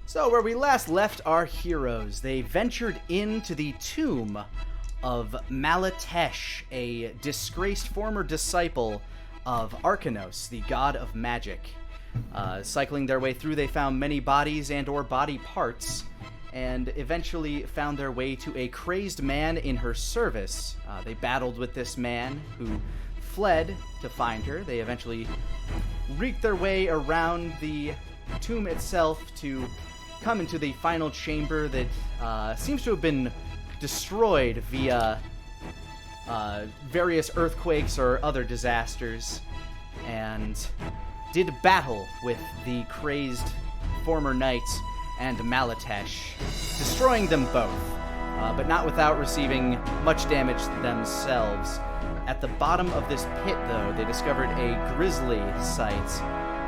So, where we last left our heroes, they ventured into the tomb of Malatesh, a disgraced former disciple of Arcanos, the god of magic. Cycling their way through, they found many bodies and or body parts, and eventually found their way to a crazed man in her service. They battled with this man, who fled to find her. They eventually wreaked their way around the tomb itself to come into the final chamber that seems to have been destroyed via various earthquakes or other disasters, and did battle with the crazed former knights and Malatesh, destroying them both, but not without receiving much damage themselves. At the bottom of this pit, though, they discovered a grisly sight.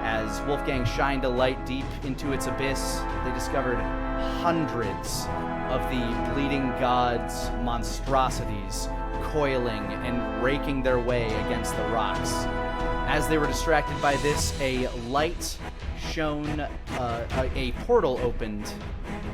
As Wolfgang shined a light deep into its abyss, they discovered hundreds of the bleeding gods' monstrosities coiling and raking their way against the rocks. As they were distracted by this, a light shone, a portal opened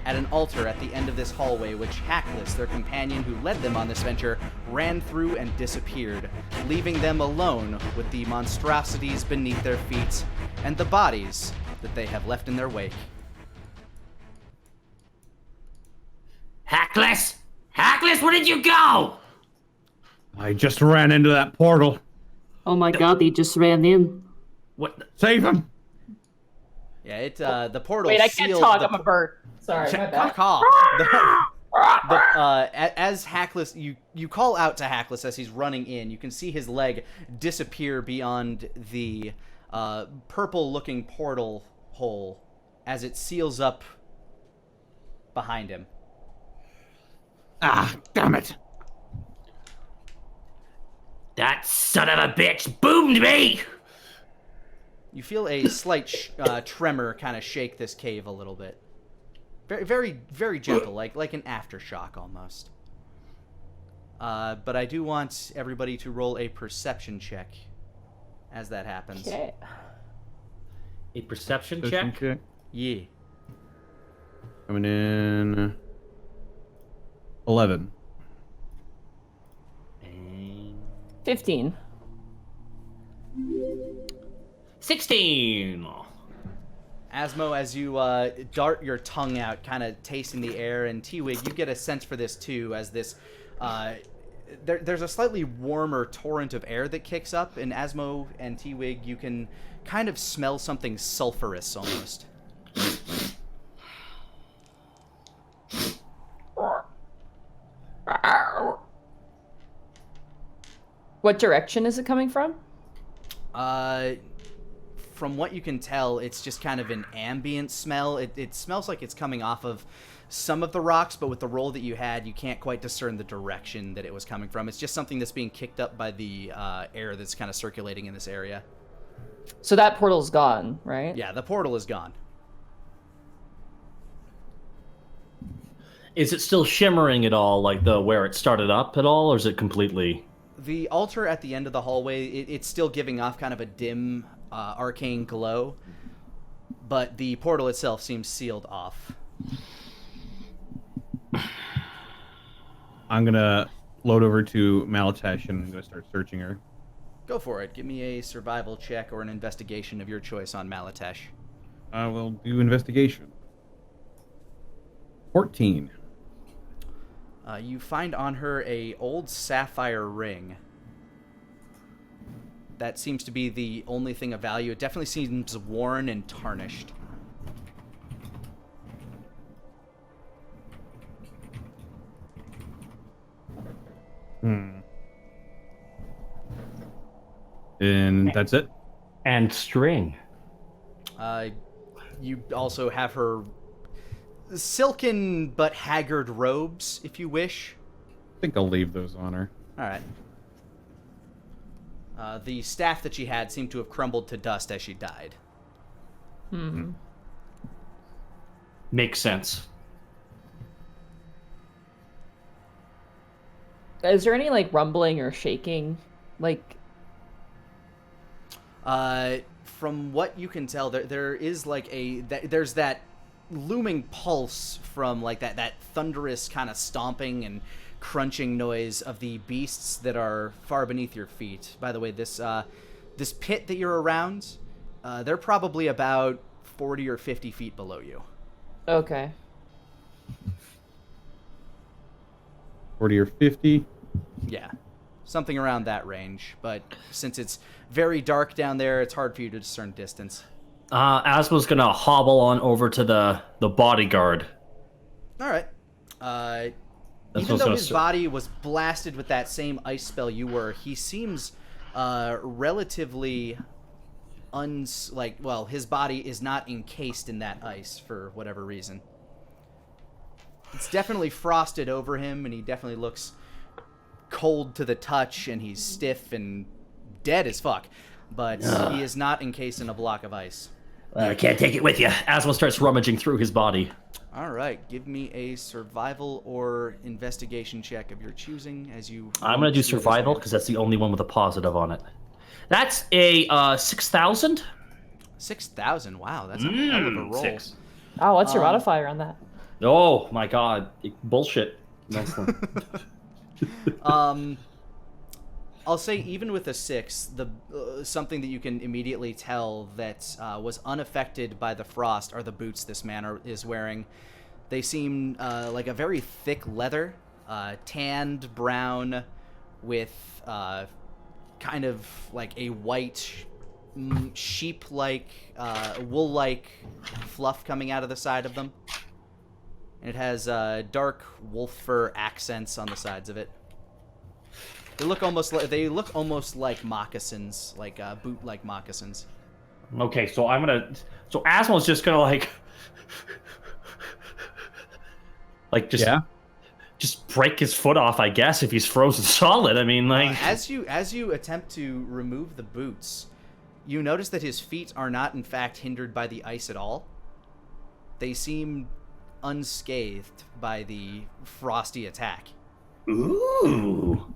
at an altar at the end of this hallway, which Hackless, their companion who led them on this venture, ran through and disappeared, leaving them alone with the monstrosities beneath their feet and the bodies that they have left in their wake. Hackless! Hackless, where did you go? I just ran into that portal. Oh my god, he just ran in. What? Save him! Yeah, the portal Wait, I can't sealed talk, I'm a bird. Sorry, my bad. As Hackless, you call out to Hackless as he's running in. You can see his leg disappear beyond the purple-looking portal hole as it seals up behind him. Ah, damn it. That son of a bitch boomed me! You feel a slight tremor kind of shake this cave a little bit. Very, very, very gentle, like an aftershock almost. But I do want everybody to roll a perception check as that happens. Okay. A perception check? Yeah. Coming in 11. 15. 16. Asmo, as you dart your tongue out, kind of tasting the air, and T-Wig, you get a sense for this too, as this, there's a slightly warmer torrent of air that kicks up, and Asmo and T-Wig, you can kind of smell something sulfurous almost. What direction is it coming from? From what you can tell, it's just kind of an ambient smell. It smells like it's coming off of some of the rocks, but with the roll that you had, you can't quite discern the direction that it was coming from. It's just something that's being kicked up by the air that's kind of circulating in this area. So that portal's gone, right? Yeah, the portal is gone. Is it still shimmering at all, like where it started up at all, or is it completely... The altar at the end of the hallway, it's still giving off kind of a dim, arcane glow, but the portal itself seems sealed off. I'm gonna load over to Malatesh and I'm gonna start searching her. Go for it. Give me a survival check or an investigation of your choice on Malatesh. I will do investigation. 14. You find on her a old sapphire ring. That seems to be the only thing of value. It definitely seems worn and tarnished. And that's it? And string. You also have her silken but haggard robes, if you wish. I think I'll leave those on her. All right. The staff that she had seemed to have crumbled to dust as she died. Mm-hmm. Makes sense. Is there any, like, rumbling or shaking? Like... From what you can tell, there is like there's that looming pulse from like that thunderous kind of stomping and crunching noise of the beasts that are far beneath your feet. By the way, this pit that you're around, they're probably about 40 or 50 feet below you. Okay. 40 or 50. Yeah, something around that range. But since it's very dark down there, it's hard for you to discern distance. Asmo's gonna hobble on over to the bodyguard. All right. Even though his body was blasted with that same ice spell you were, he seems relatively his body is not encased in that ice for whatever reason. It's definitely frosted over him, and he definitely looks cold to the touch, and he's stiff and dead as fuck. But he is not encased in a block of ice. I can't take it with you. Asmo starts rummaging through his body. All right, give me a survival or investigation check of your choosing as you... I'm going to do survival because that's the only one with a positive on it. That's a 6,000. 6,000, wow, that's a hell of a roll. 6. Oh, what's your modifier on that? Oh, my God. Bullshit. I'll say even with a 6, something that you can immediately tell that was unaffected by the frost are the boots this man is wearing. They seem like a very thick leather, tanned brown with kind of like a white sheep-like, wool-like fluff coming out of the side of them. And it has dark wolf fur accents on the sides of it. They look almost like moccasins, like boot-like moccasins. Okay, so so Asmo's just gonna just break his foot off, I guess, if he's frozen solid. I mean, as you attempt to remove the boots, you notice that his feet are not in fact hindered by the ice at all. They seem unscathed by the frosty attack. Ooh.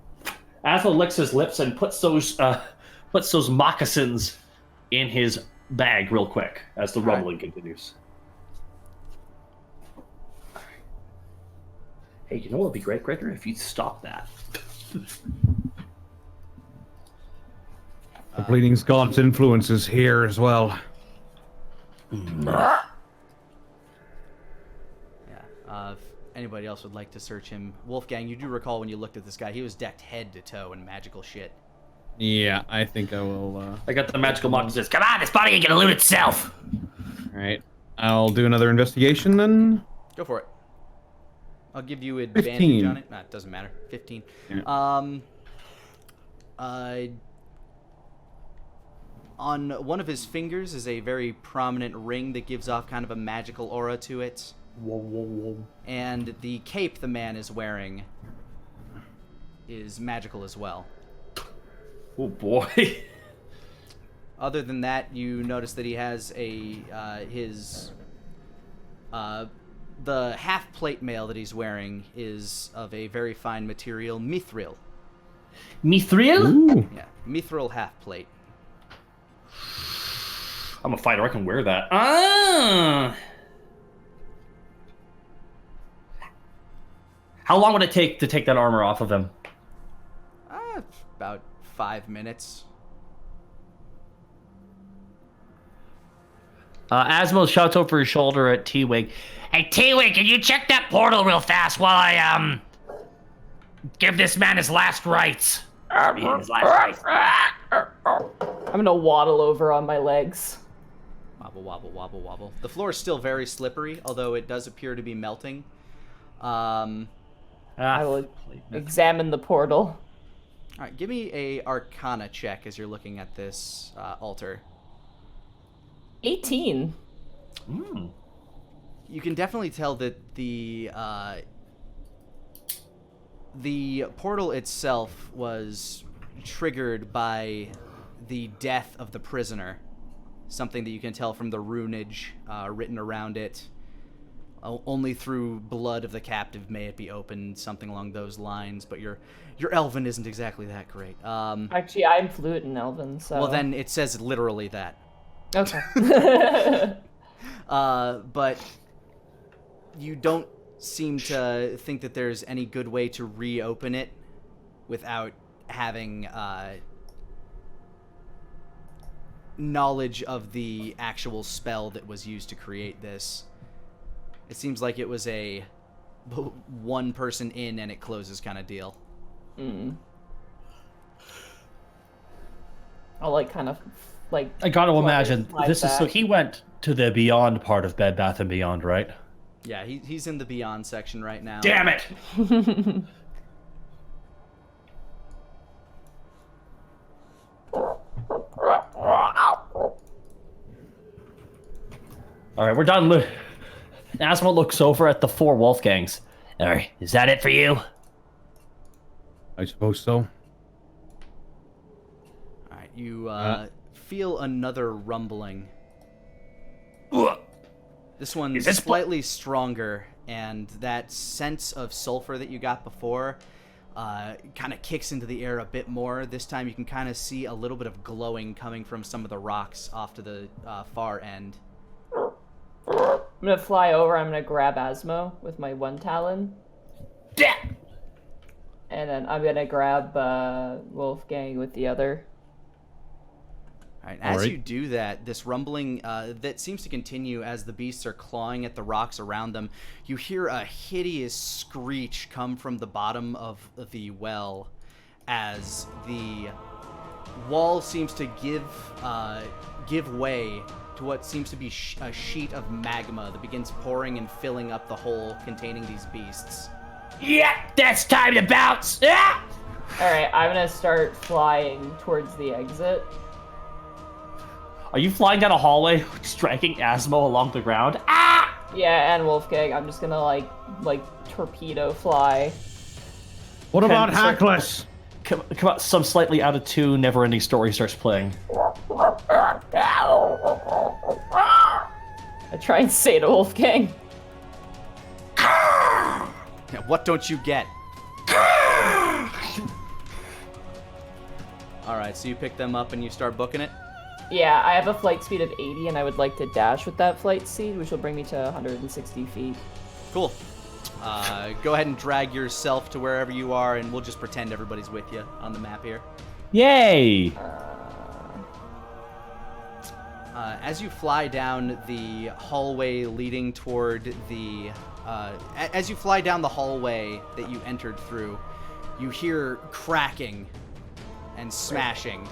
Asmo licks his lips and puts those moccasins in his bag real quick as the rumbling continues. Hey, you know what would be great, Gregor, if you'd stop that. The Bleeding God's influence is here as well. Yeah. If anybody else would like to search him, Wolfgang, you do recall when you looked at this guy, he was decked head to toe in magical shit. Yeah, I think I will. I got the magical moccasins. Come on, this body ain't gonna loot itself. All right, I'll do another investigation then. Go for it. I'll give you advantage 15. on it. Nah, it doesn't matter. 15. Yeah. On one of his fingers is a very prominent ring that gives off kind of a magical aura to it. Whoa, whoa, whoa. And the cape the man is wearing is magical as well. Oh boy. Other than that, you notice that he has the half plate mail that he's wearing is of a very fine material, mithril. Mithril? Ooh. Yeah, mithril half plate. I'm a fighter. I can wear that. Ah. How long would it take to take that armor off of him? About 5 minutes. Asmo shouts over his shoulder at T-Wig. Hey, T-Wig, can you check that portal real fast while I, give this man his last rites? His last rites. I'm gonna waddle over on my legs. Wobble, wobble, wobble, wobble. The floor is still very slippery, although it does appear to be melting. I will examine the portal. All right, give me a Arcana check as you're looking at this altar. 18. You can definitely tell that the portal itself was triggered by the death of the prisoner. Something that you can tell from the runage written around it. Only through blood of the captive may it be opened, something along those lines. But your Elven isn't exactly that great. Actually, I'm fluent in Elven, so... Well, then it says literally that. Okay. But you don't seem to think that there's any good way to reopen it without having knowledge of the actual spell that was used to create this. It seems like it was a one person in and it closes kind of deal. I'll like kind of like. I gotta imagine slide this is so back. he went to the Beyond part of Bed Bath and Beyond, right? Yeah, he's in the Beyond section right now. Damn it! All right, we're done. Asmo looks over at the 4 Wolfgangs. All right, is that it for you? I suppose so. All right, you feel another rumbling. This one's Is this slightly stronger, and that sense of sulfur that you got before kind of kicks into the air a bit more. This time you can kind of see a little bit of glowing coming from some of the rocks off to the far end. I'm gonna fly over. I'm gonna grab Asmo with my one talon. Yeah. And then I'm gonna grab Wolfgang with the other. All right, as Alright. you do that, this rumbling that seems to continue as the beasts are clawing at the rocks around them, you hear a hideous screech come from the bottom of the well as the wall seems to give way to what seems to be a sheet of magma that begins pouring and filling up the hole containing these beasts. Yeah, that's time to bounce. Yeah. All right, I'm gonna start flying towards the exit. Are you flying down a hallway, striking Asmo along the ground? Ah! Yeah, and Wolfgang. I'm just gonna like torpedo fly. What about Okay, so- Hackless? Come on, some slightly out of tune, never-ending story starts playing. I try and say to Wolfgang. Yeah, what don't you get? All right, so you pick them up and you start booking it? Yeah, I have a flight speed of 80, and I would like to dash with that flight speed, which will bring me to 160 feet. Cool. Go ahead and drag yourself to wherever you are, and we'll just pretend everybody's with you on the map here. Yay! As you fly down the hallway leading toward the... as you fly down the hallway that you entered through, you hear cracking and smashing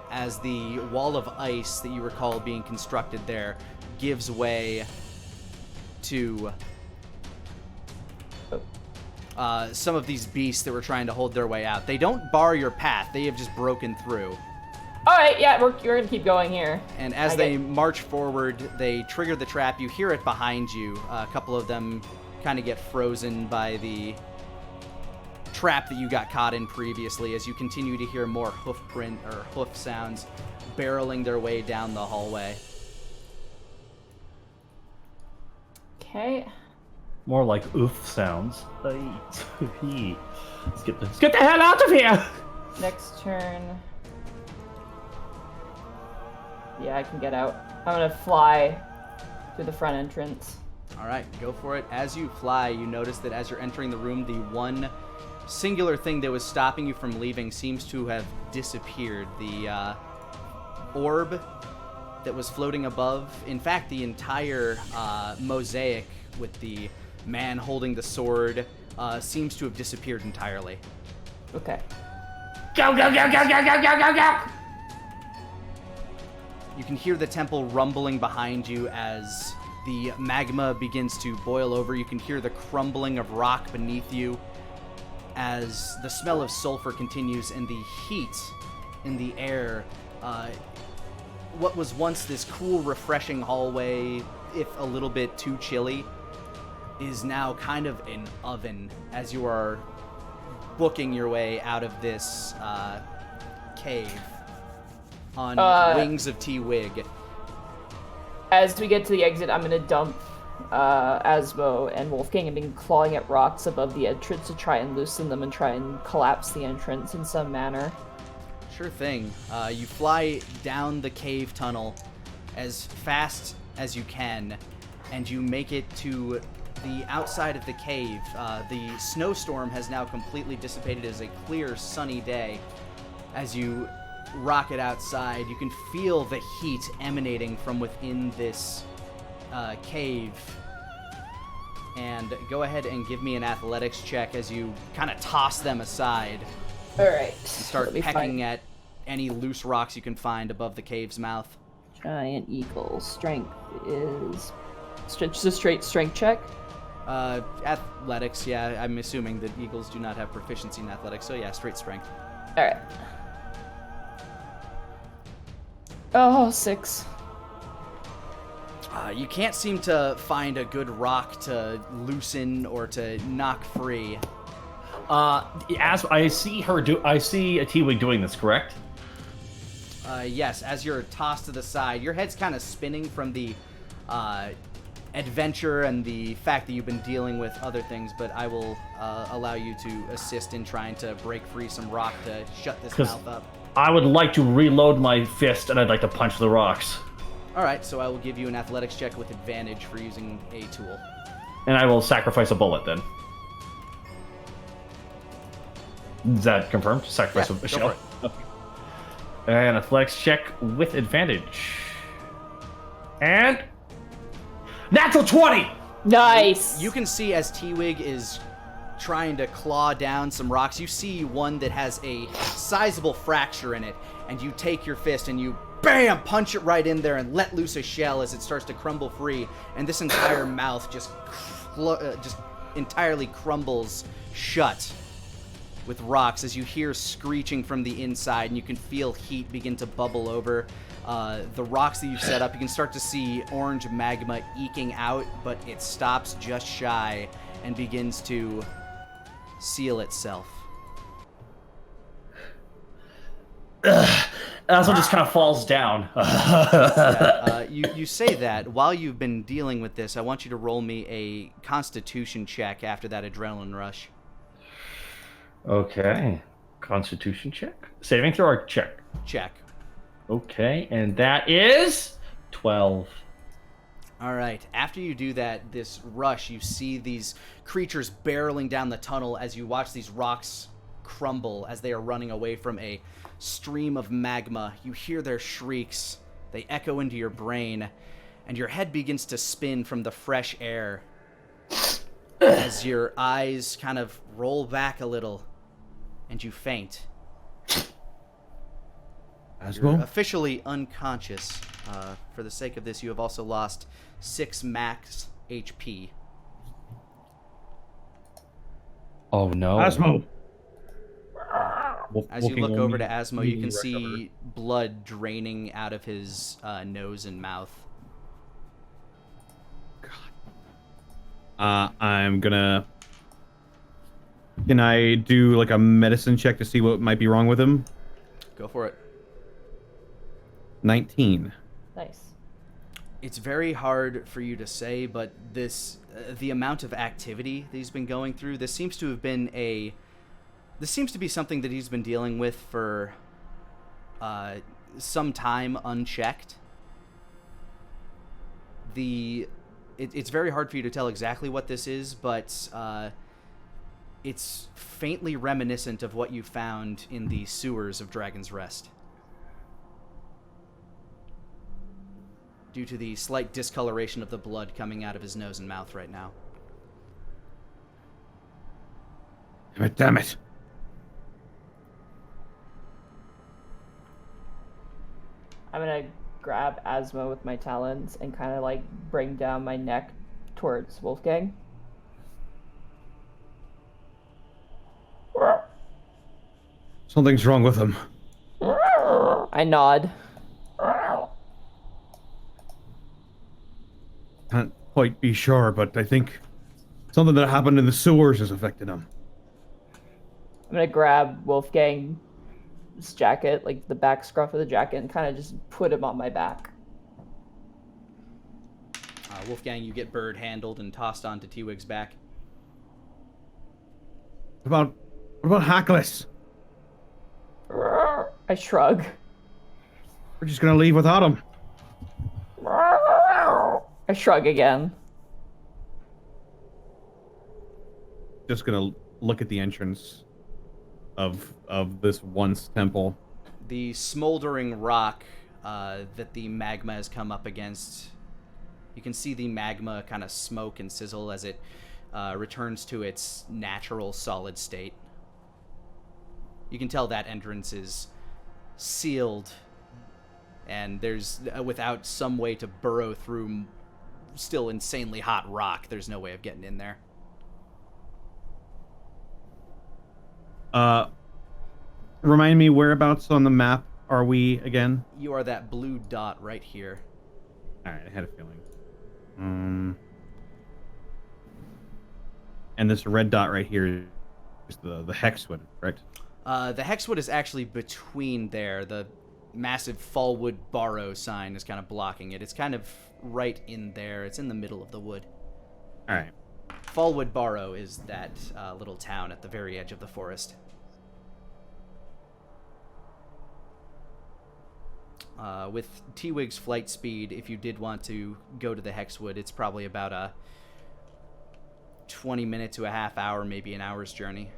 as the wall of ice that you recall being constructed there gives way to some of these beasts that were trying to hold their way out. They don't bar your path. They have just broken through. All right, yeah, we're gonna keep going here. And as I they get- march forward, they trigger the trap. You hear it behind you. A couple of them kind of get frozen by the trap that you got caught in previously as you continue to hear more hoof print or hoof sounds barreling their way down the hallway. Okay. More like oof sounds. Let's get the hell out of here! Next turn. Yeah, I can get out. I'm gonna fly through the front entrance. All right, go for it. As you fly, you notice that as you're entering the room, the one singular thing that was stopping you from leaving seems to have disappeared. The orb that was floating above, in fact, the entire mosaic with the man holding the sword seems to have disappeared entirely. Okay. Go, go, go, go, go, go, go, go, go! You can hear the temple rumbling behind you as the magma begins to boil over. You can hear the crumbling of rock beneath you as the smell of sulfur continues and the heat in the air. What was once this cool, refreshing hallway, if a little bit too chilly, is now kind of an oven as you are booking your way out of this cave on wings of T-Wig. As we get to the exit, I'm gonna dump Asmo and Wolfgang and begin clawing at rocks above the entrance to try and loosen them and try and collapse the entrance in some manner. Sure thing. You fly down the cave tunnel as fast as you can, and you make it to the outside of the cave. The snowstorm has now completely dissipated as a clear, sunny day. As you rocket outside, you can feel the heat emanating from within this cave. And go ahead and give me an athletics check as you kind of toss them aside. All right. And start pecking at any loose rocks you can find above the cave's mouth. Giant eagle. Strength is just a straight strength check. Athletics, yeah. I'm assuming that eagles do not have proficiency in athletics, so yeah, straight strength. All right. Oh, 6. You can't seem to find a good rock to loosen or to knock free. As I see I see a T-Wig doing this, correct? Yes, as you're tossed to the side, your head's kind of spinning from the adventure and the fact that you've been dealing with other things, but I will allow you to assist in trying to break free some rock to shut this mouth up. I would like to reload my fist, and I'd like to punch the rocks. Alright, so I will give you an athletics check with advantage for using a tool. And I will sacrifice a bullet then. Is that confirmed? Sacrifice a shell. Okay. And athletics check with advantage. And natural 20! Nice! You can see as T-Wig is trying to claw down some rocks, you see one that has a sizable fracture in it, and you take your fist and you BAM! Punch it right in there and let loose a shell as it starts to crumble free, and this entire mouth just entirely crumbles shut with rocks as you hear screeching from the inside, and you can feel heat begin to bubble over the rocks that you've set up. You can start to see orange magma eking out, but it stops just shy and begins to seal itself. Asmo just kind of falls down. You say that. While you've been dealing with this, I want you to roll me a Constitution check after that adrenaline rush. Okay. Constitution check? Saving throw or check? Check. Okay, and that is 12. All right. After you do that, this rush, you see these creatures barreling down the tunnel as you watch these rocks crumble as they are running away from a stream of magma. You hear their shrieks. They echo into your brain, and your head begins to spin from the fresh air as your eyes kind of roll back a little, and you faint. You're officially unconscious. For the sake of this, you have also lost 6 max HP. Oh no. Asmo! As you look over to Asmo, you can see blood draining out of his nose and mouth. I'm gonna... Can I do like a medicine check to see what might be wrong with him? Go for it. 19. Nice. It's very hard for you to say, but this, the amount of activity that he's been going through, this seems to be something that he's been dealing with for some time unchecked. It's very hard for you to tell exactly what this is, but it's faintly reminiscent of what you found in the sewers of Dragon's Rest, due to the slight discoloration of the blood coming out of his nose and mouth right now. Damn it. I'm gonna grab Asmo with my talons and kind of like bring down my neck towards Wolfgang. Something's wrong with him. I nod. Can't quite be sure, but I think something that happened in the sewers has affected him. I'm gonna grab Wolfgang's jacket, like the back scruff of the jacket, and kind of just put him on my back. Wolfgang, you get bird handled and tossed onto T-Wig's back. What about Hackless? I shrug. We're just gonna leave without him. I shrug again. just gonna look at the entrance of this once temple. The smoldering rock that the magma has come up against. You can see the magma kind of smoke and sizzle as it returns to its natural solid state. You can tell that entrance is sealed, and there's without some way to burrow through still insanely hot rock, there's no way of getting in there. Remind me, whereabouts on the map are we again? You are that blue dot right here. All right, I had a feeling. And this red dot right here is the hexwood, correct? The hexwood is actually between there. The massive Fallwood Barrow sign is kind of blocking it. It's kind of right in there. It's in the middle of the wood. All right. Fallwood Barrow is that little town at the very edge of the forest. With T-Wig's flight speed, if you did want to go to the Hexwood, it's probably about a 20-minute to a half hour, maybe an hour's journey.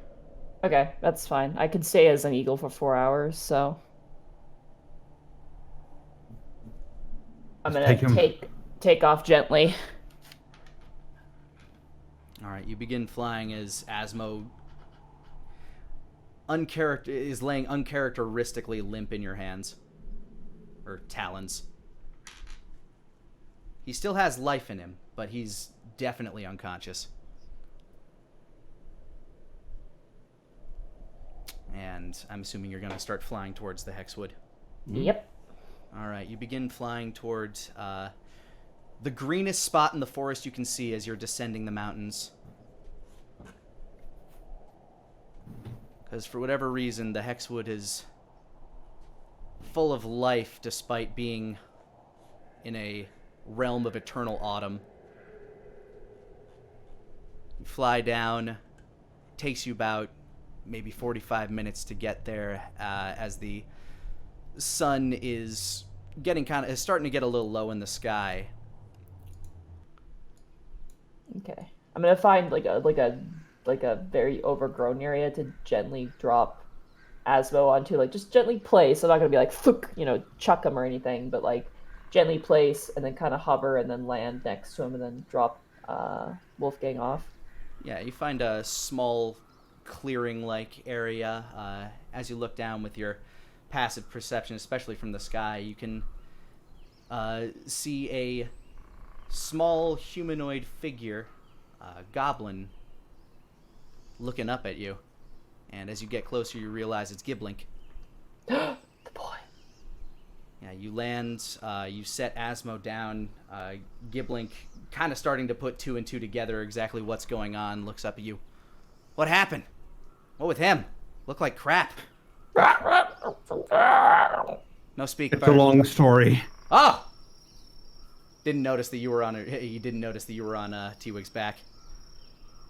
Okay, that's fine. I could stay as an eagle for 4 hours, so I'm gonna take off gently. All right, you begin flying as Asmo is laying uncharacteristically limp in your hands. Or talons. He still has life in him, but he's definitely unconscious. And I'm assuming you're going to start flying towards the Hexwood. Yep. All right, you begin flying towards the greenest spot in the forest you can see as you're descending the mountains. Because for whatever reason, the Hexwood is full of life despite being in a realm of eternal autumn. You fly down. Takes you about maybe 45 minutes to get there as the sun is starting to get a little low in the sky. Okay. I'm gonna find like a very overgrown area to gently drop Asmo onto, like just gently place. I'm not gonna be like chuck him or anything, but like gently place and then kind of hover and then land next to him and then drop Wolfgang off. Yeah, you find a small clearing-like area. As you look down with your passive perception, especially from the sky, you can see a small humanoid figure, goblin, looking up at you. And as you get closer, you realize it's Giblink. The boy. Yeah, you land, you set Asmo down. Giblink, kind of starting to put two and two together exactly what's going on, looks up at you. What happened? What with him? Looked like crap. No speak. It's a long story. Oh! Didn't notice that you were on. You didn't notice that you were on T-Wig's back.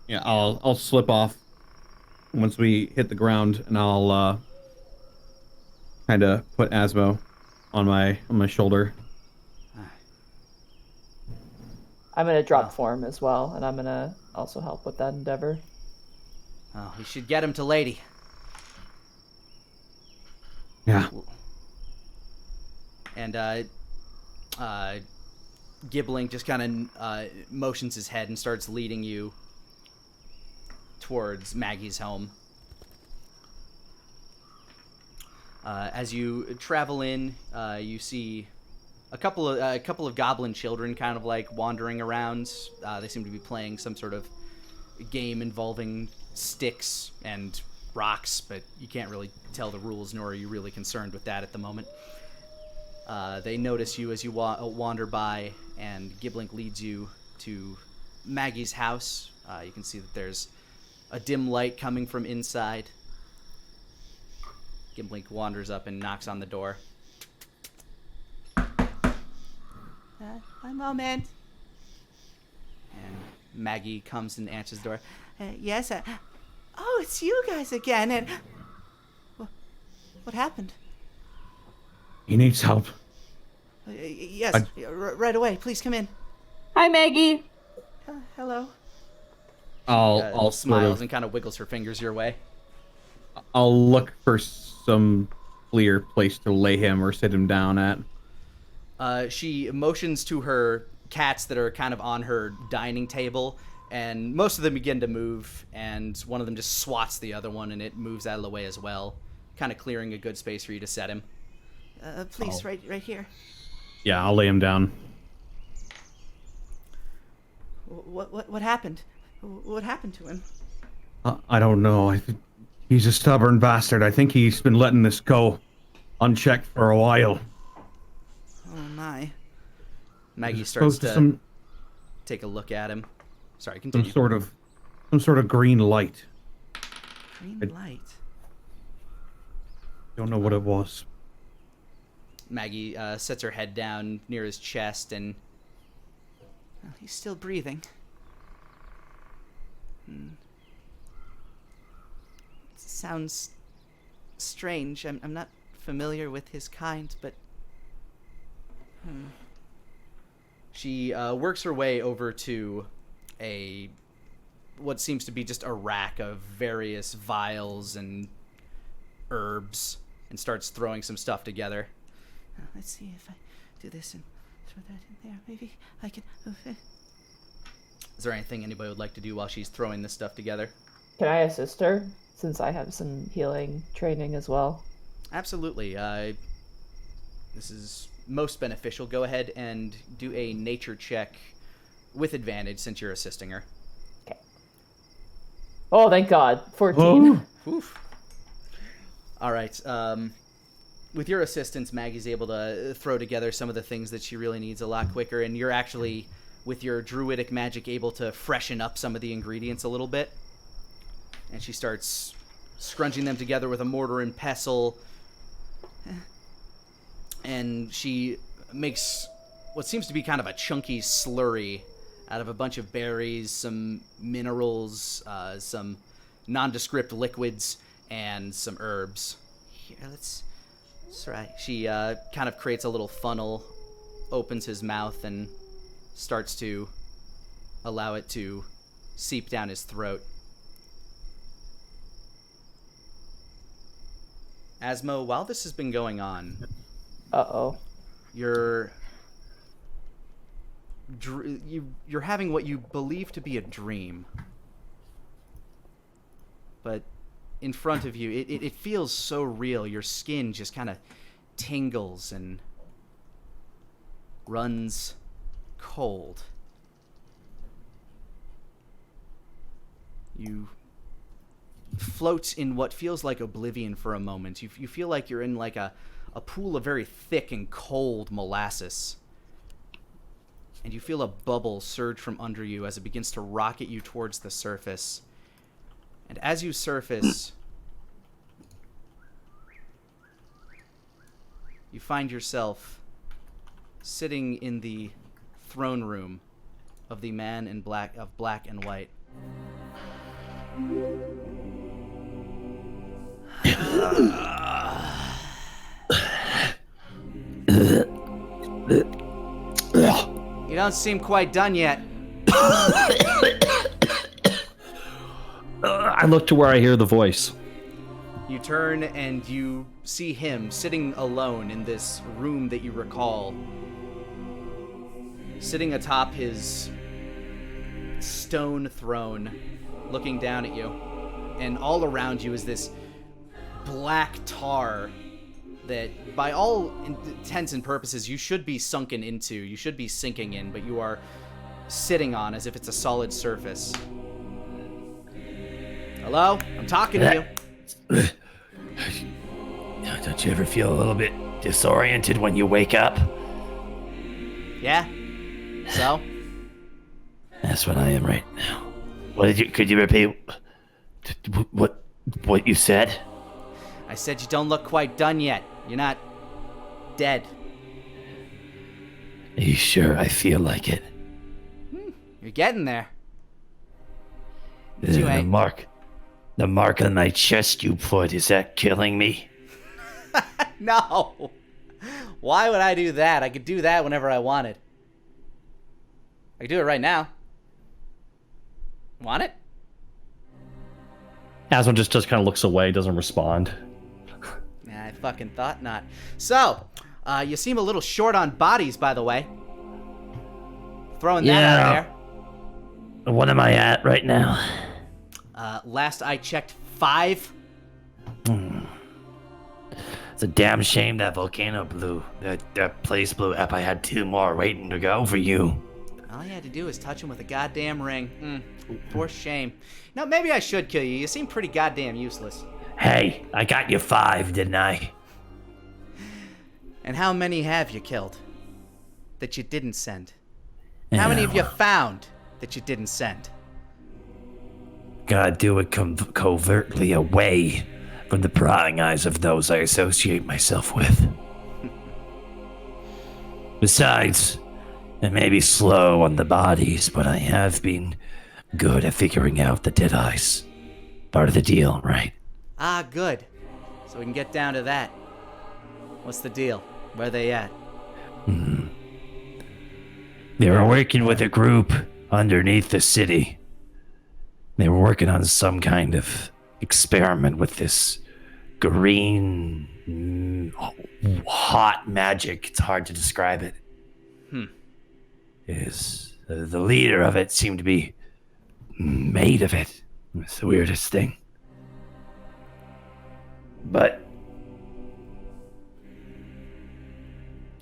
Yeah, I'll slip off once we hit the ground, and I'll kind of put Asmo on my shoulder. I'm gonna drop form as well, and I'm gonna also help with that endeavor. Oh, we should get him to Lady. Yeah. And Giblink just kind of motions his head and starts leading you towards Maggie's home. As you travel in, you see a couple of goblin children kind of like wandering around. They seem to be playing some sort of game involving sticks and rocks, but you can't really tell the rules, nor are you really concerned with that at the moment. They notice you as you wander by, and Giblink leads you to Maggie's house. You can see that there's a dim light coming from inside. Giblink wanders up and knocks on the door. One moment. And Maggie comes and answers the door. Yes, oh, it's you guys again. And what happened? He needs help. Yes, right away. Please come in. Hi, Maggie. Hello. I'll smiles and kind of wiggles her fingers your way. I'll look for some clear place to lay him or sit him down at. She motions to her cats that are kind of on her dining table, and most of them begin to move, and one of them just swats the other one, and it moves out of the way as well, kind of clearing a good space for you to set him. Please, right here. Yeah, I'll lay him down. What happened? What happened to him? I don't know. He's a stubborn bastard. I think he's been letting this go unchecked for a while. Oh my. Maggie starts to take a look at him. Sorry, continue. Some sort of green light. Green light. Don't know what it was. Maggie sets her head down near his chest, and well, he's still breathing. Sounds strange. I'm not familiar with his kind, but she works her way over to what seems to be just a rack of various vials and herbs, and starts throwing some stuff together. Let's see if I do this and throw that in there. Maybe I can. Is there anything anybody would like to do while she's throwing this stuff together? Can I assist her, since I have some healing training as well? Absolutely. This is most beneficial. Go ahead and do a nature check with advantage since you're assisting her. Okay. Oh, thank God. 14. Oof. All right. With your assistance, Maggie's able to throw together some of the things that she really needs a lot quicker, and you're actually, with your druidic magic, able to freshen up some of the ingredients a little bit. And she starts scrunching them together with a mortar and pestle, and she makes what seems to be kind of a chunky slurry out of a bunch of berries, some minerals, some nondescript liquids, and some herbs. Here, let's try. She kind of creates a little funnel, opens his mouth, and starts to allow it to seep down his throat. Asmo, while this has been going on, you're having what you believe to be a dream, but in front of you, it feels so real. Your skin just kind of tingles and runs cold. You float in what feels like oblivion for a moment. You feel like you're in like a pool of very thick and cold molasses. And you feel a bubble surge from under you as it begins to rocket you towards the surface. And as you surface, you find yourself sitting in the throne room of the man in black and white. You don't seem quite done yet. I look to where I hear the voice. You turn and you see him sitting alone in this room that you recall, sitting atop his stone throne, looking down at you. And all around you is this black tar that, by all intents and purposes, you should be sunken into. You should be sinking in, but you are sitting on as if it's a solid surface. Hello? I'm talking to you. Don't you ever feel a little bit disoriented when you wake up? Yeah? So? That's what I am right now. Could you repeat what you said? I said you don't look quite done yet. You're not dead. Are you sure? I feel like it. You're getting there. But you The ain't. mark on my chest you put, is that killing me? No. Why would I do that? I could do that whenever I wanted. I could do it right now. Want it? Asmo just kind of looks away, doesn't respond. I fucking thought not. So, you seem a little short on bodies, by the way. Throwing that out there. What am I at right now? Last I checked, 5. It's a damn shame that volcano blew. That place blew up. I had 2 more waiting to go for you. All you had to do was touch him with a goddamn ring. For shame. Now, maybe I should kill you. You seem pretty goddamn useless. Hey, I got you 5, didn't I? And how many have you killed that you didn't send? How many have you found that you didn't send? Gotta do it covertly away from the prying eyes of those I associate myself with. Besides, I may be slow on the bodies, but I have been good at figuring out the dead eyes. Part of the deal, right? Ah, good. So we can get down to that. What's the deal? Where are they at? They were working with a group underneath the city. They were working on some kind of experiment with this green, hot magic. It's hard to describe it. The leader of it seemed to be made of it. It's the weirdest thing. But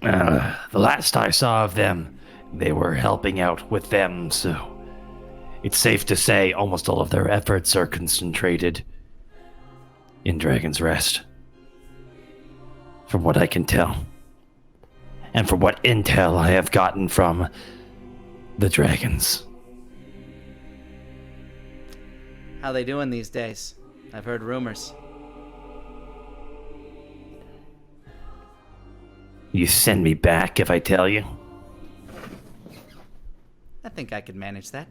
the last I saw of them, they were helping out with them, so it's safe to say almost all of their efforts are concentrated in Dragon's Rest. From what I can tell. And from what intel I have gotten from the dragons. How they doing these days? I've heard rumors. You send me back if I tell you? I think I could manage that.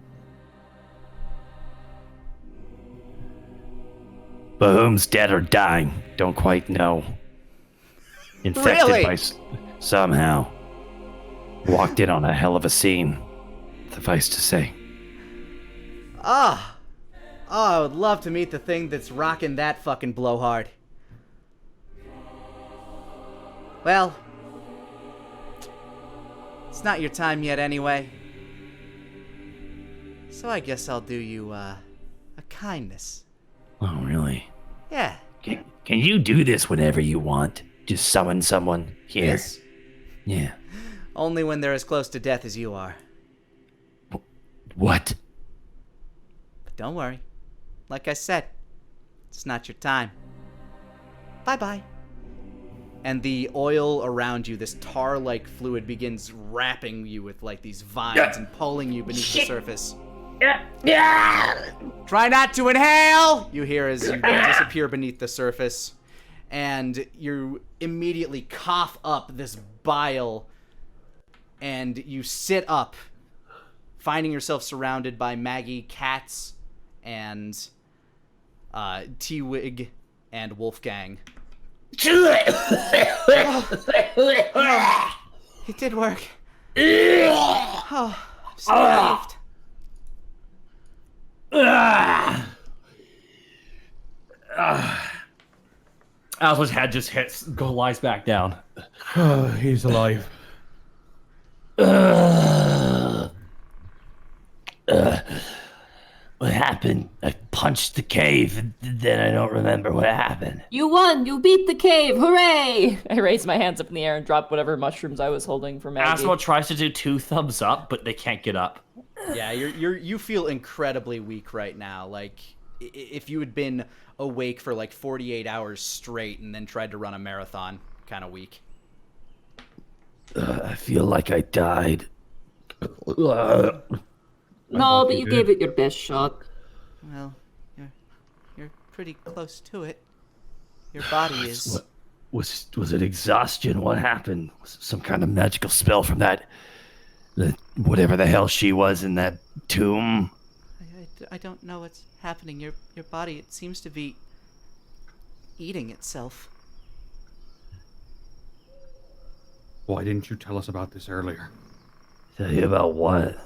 Bahum's dead or dying. Don't quite know. Infected Really? by somehow. Walked in on a hell of a scene. Suffice to say. Oh, I would love to meet the thing that's rocking that fucking blowhard. Well, it's not your time yet anyway. So I guess I'll do you, a kindness. Oh, really? Yeah. Can you do this whenever you want? Just summon someone here? Yes. Yeah. Only when they're as close to death as you are. What? But don't worry. Like I said, it's not your time. Bye-bye. And the oil around you, this tar-like fluid, begins wrapping you with, like, these vines and pulling you beneath the surface. Try not to inhale! You hear as you disappear beneath the surface. And you immediately cough up this bile. And you sit up, finding yourself surrounded by Maggie, cats, and T-Wig and Wolfgang. It did work. Oh, I'm so relieved. Asmo's head just lies back down. He's alive. What happened? I punched the cave, and then I don't remember what happened. You won! You beat the cave! Hooray! I raised my hands up in the air and dropped whatever mushrooms I was holding for Maggie. Asmo tries to do 2 thumbs up, but they can't get up. Yeah, you feel incredibly weak right now. Like, if you had been awake for like 48 hours straight and then tried to run a marathon, kind of weak. I feel like I died. No, but you gave it your best shot. Well, you're pretty close to it. Your body is. Was it exhaustion? What happened? Was it some kind of magical spell from whatever the hell she was in that tomb? I don't know what's happening. Your body, it seems to be eating itself. Why didn't you tell us about this earlier? Tell you about what?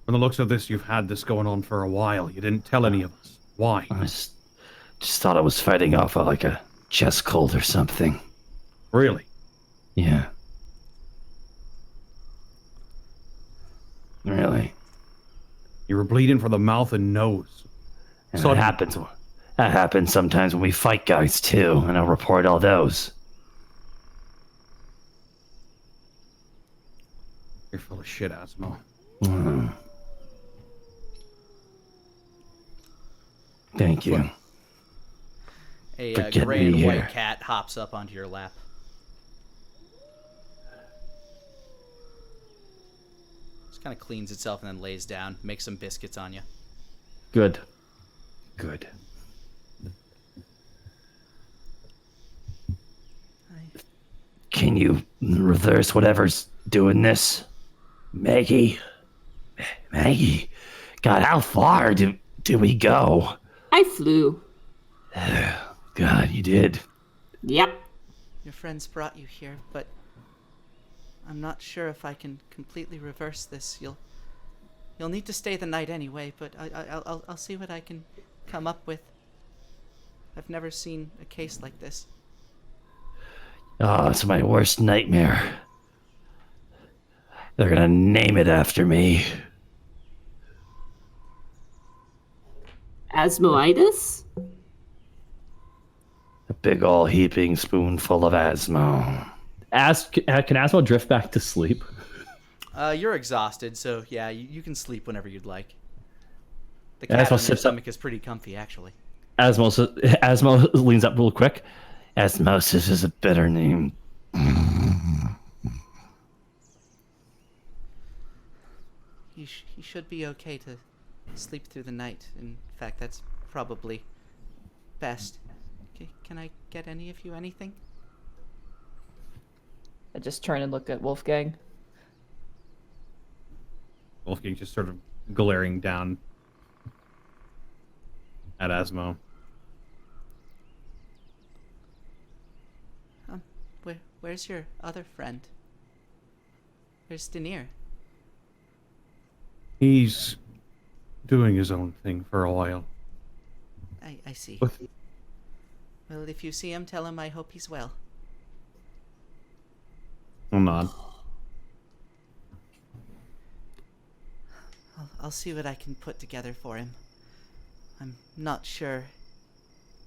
From the looks of this, you've had this going on for a while. You didn't tell any of us. Why? I just thought I was fighting off like a chest cold or something. Really? Yeah. Really. You were bleeding from the mouth and nose. And So that happens. That happens sometimes when we fight guys too, and I'll report all those. You're full of shit, Asmo. Thank you. A For getting gray and me white here. cat hops up onto your lap. Just kind of cleans itself and then lays down, makes some biscuits on you. Good. Good. Can you reverse whatever's doing this? Maggie? Maggie? God, how far do we go? I flew. God, you did. Yep. Your friends brought you here, but I'm not sure if I can completely reverse this. You'll need to stay the night anyway, but I'll see what I can come up with. I've never seen a case like this. Oh, it's my worst nightmare. They're gonna name it after me. Asmoitis? A big ol' heaping spoonful of Asmo. Can Asmo drift back to sleep? You're exhausted, so yeah, you can sleep whenever you'd like. The Yeah, cat that's what on your sits up- stomach is pretty comfy, actually. Asmo leans up real quick. Osmosis is a better name. He should be okay to sleep through the night. In fact, that's probably best. Can I get any of you anything? I just turn and look at Wolfgang. Wolfgang just sort of glaring down at Asmo. Where's your other friend? Where's Denier? He's doing his own thing for a while. I see. With Well, if you see him, tell him I hope he's well. I'll nod. I'll see what I can put together for him. I'm not sure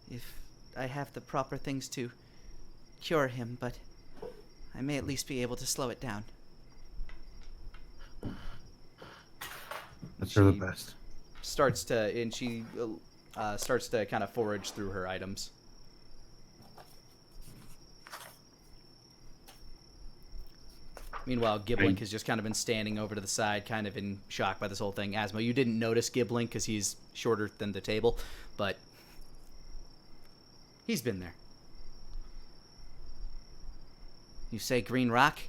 if I have the proper things to cure him, but I may at least be able to slow it down. That's for the She best. starts to kind of forage through her items. Meanwhile, Giblink has just kind of been standing over to the side, kind of in shock by this whole thing. Asmo, you didn't notice Giblink because he's shorter than the table, but he's been there. You say green rock?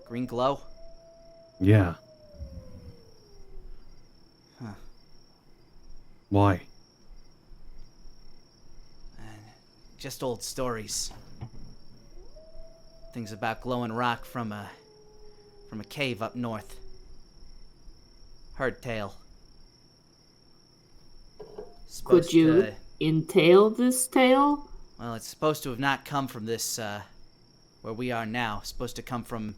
Green glow? Yeah. Huh. Why? Just old stories. Things about glowing rock from a cave up north. Heard tale. Could you entail this tale? Well, it's supposed to have not come from this, where we are now. It's supposed to come from,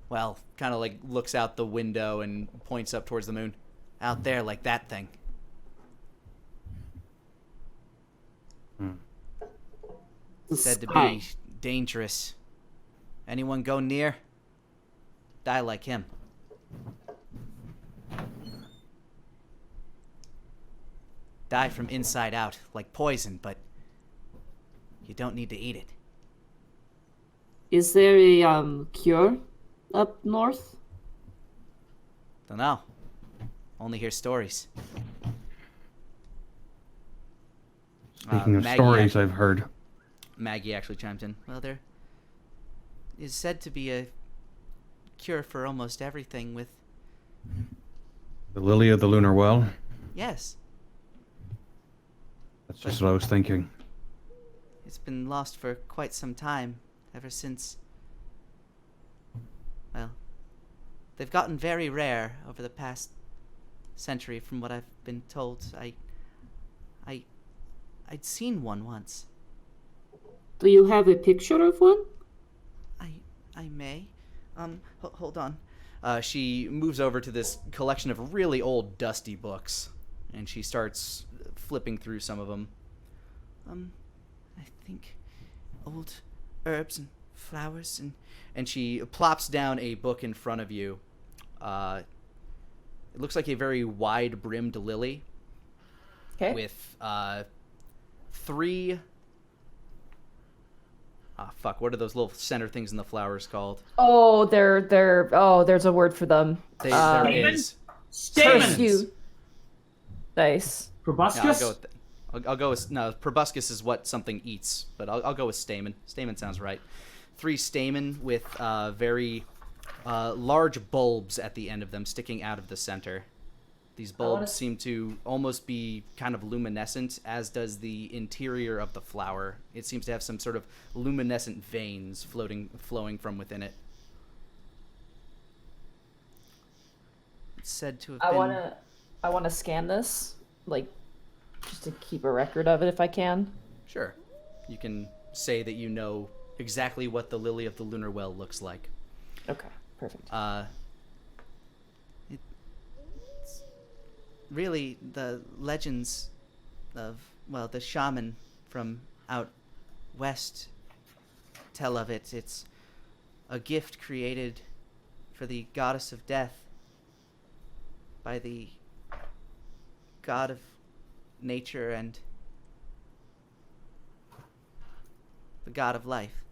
well, kind of like looks out the window and points up towards the moon. Out there, like that thing. Said to be dangerous. Anyone go near? Die like him. Die from inside out, like poison, but you don't need to eat it. Is there a cure up north? Don't know. Only hear stories. Speaking of Maggie stories I've heard. Maggie actually chimes in. Well, there is said to be a cure for almost everything with... The Lily of the Lunar Well? Yes, That's just what I was thinking. it's been lost for quite some time. Ever since... Well, they've gotten very rare over the past century, from what I've been told. I'd seen one once. Do you have a picture of one? I may. Hold on. She moves over to this collection of really old, dusty books, and she starts flipping through some of them. I think old herbs and flowers, and she plops down a book in front of you. It looks like a very wide-brimmed lily. Okay. With 3. Fuck! What are those little center things in the flowers called? Oh, they're. Oh, there's a word for them. There is. Stamens. You. Nice. Proboscis? Yeah, I'll go with no. Proboscis is what something eats, but I'll go with stamen. Stamen sounds right. 3 stamen with very large bulbs at the end of them, sticking out of the center. These bulbs seem to almost be kind of luminescent, as does the interior of the flower. It seems to have some sort of luminescent veins flowing from within it. It's said to have been... I wanna scan this, like, just to keep a record of it if I can. Sure. You can say that you know exactly what the Lily of the Lunar Well looks like. Okay, perfect. It's really the legends of, well, the shaman from out west tell of it. It's a gift created for the goddess of death by the god of nature and the god of life.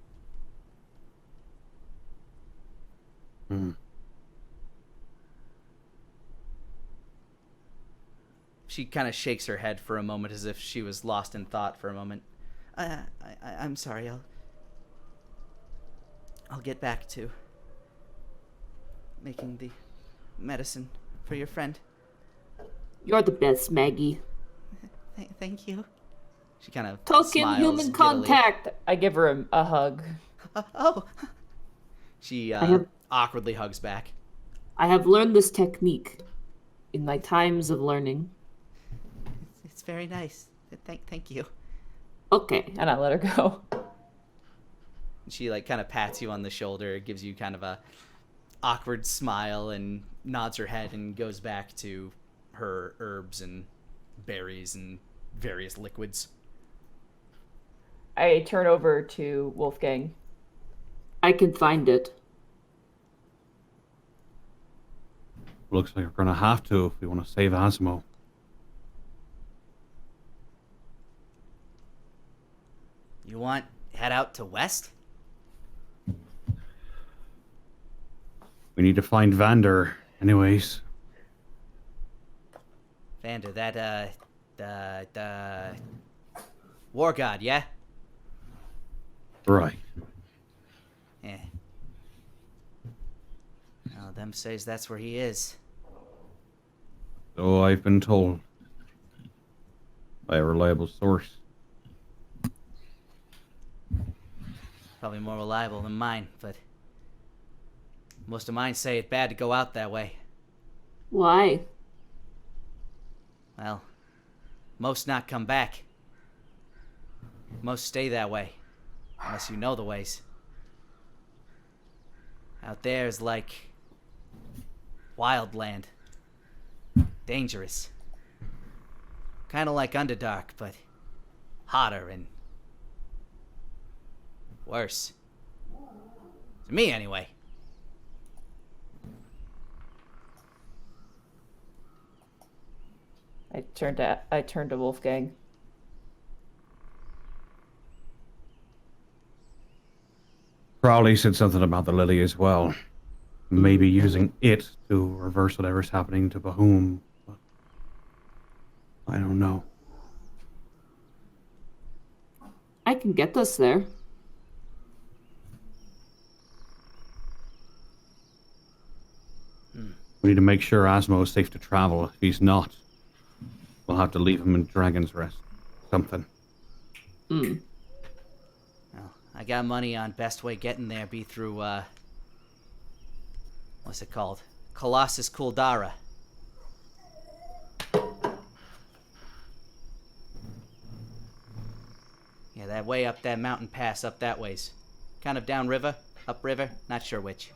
She kind of shakes her head for a moment as if she was lost in thought for a moment. I'm sorry. I'll get back to making the medicine for your friend. You're the best, Maggie. Thank you. She kind of Token smiles human giddily. contact. I give her a hug. Oh. She awkwardly hugs back. I have learned this technique in my times of learning. It's very nice. Thank you. Okay. And I let her go. She like kind of pats you on the shoulder, gives you kind of a awkward smile, and nods her head and goes back to her herbs and berries and various liquids. I turn over to Wolfgang. I can find it. Looks like we're gonna have to if we want to save Asmo. You want head out to west? We need to find Vander, anyways. Vander, that the war god, yeah? Right. Yeah. Well, them says that's where he is. So I've been told by a reliable source. Probably more reliable than mine, but most of mine say it's bad to go out that way. Why? Well, most not come back. Most stay that way, unless you know the ways. Out there is like wild land. Dangerous. Kind of like Underdark, but hotter and worse. To me, anyway. I turn to Wolfgang. Crowley said something about the lily as well. Maybe using it to reverse whatever's happening to Bahum. But I don't know. I can get us there. We need to make sure Asmo is safe to travel. If he's not, we'll have to leave him in Dragon's Rest. Something. Well, I got money on best way getting there be through, what's it called? Colossus Kuldara. Yeah, that way up that mountain pass, up that ways. Kind of downriver, upriver, not sure which.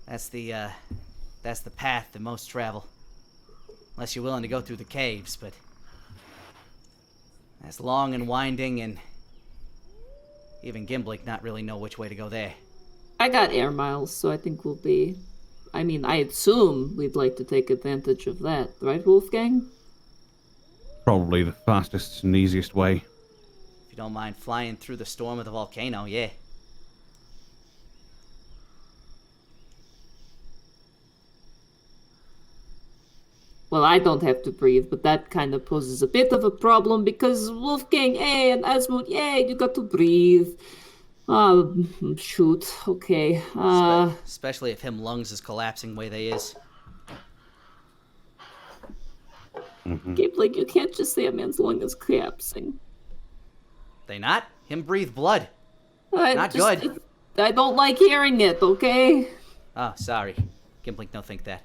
That's the path that most travel. Unless you're willing to go through the caves, but that's long and winding, and even Gimblick not really know which way to go there. I got air miles, so I think we'll be... I mean, I assume we'd like to take advantage of that, right, Wolfgang? Probably the fastest and easiest way. If you don't mind flying through the storm of the volcano, yeah. Well, I don't have to breathe, but that kind of poses a bit of a problem because Wolfgang, and Asmo, you got to breathe. Shoot. Okay. Especially if him lungs is collapsing way they is. Gabe, like, you can't just say a man's lung is collapsing. They not? Him breathe blood. Not just, good. I don't like hearing it, okay? Oh, sorry. Gimblick don't think that.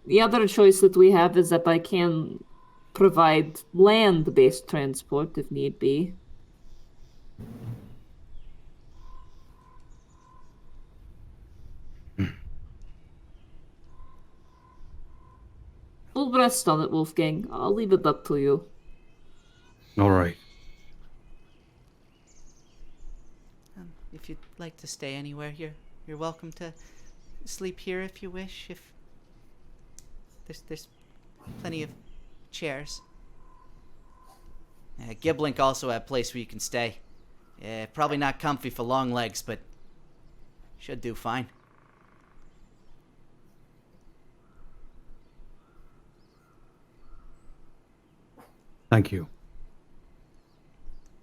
The other choice that we have is that I can provide land-based transport if need be. We'll rest on it, Wolfgang. I'll leave it up to you. All right. If you'd like to stay anywhere, you're welcome to sleep here if you wish. If there's plenty of chairs. Gimblick also have a place where you can stay. Probably not comfy for long legs, but should do fine. Thank you.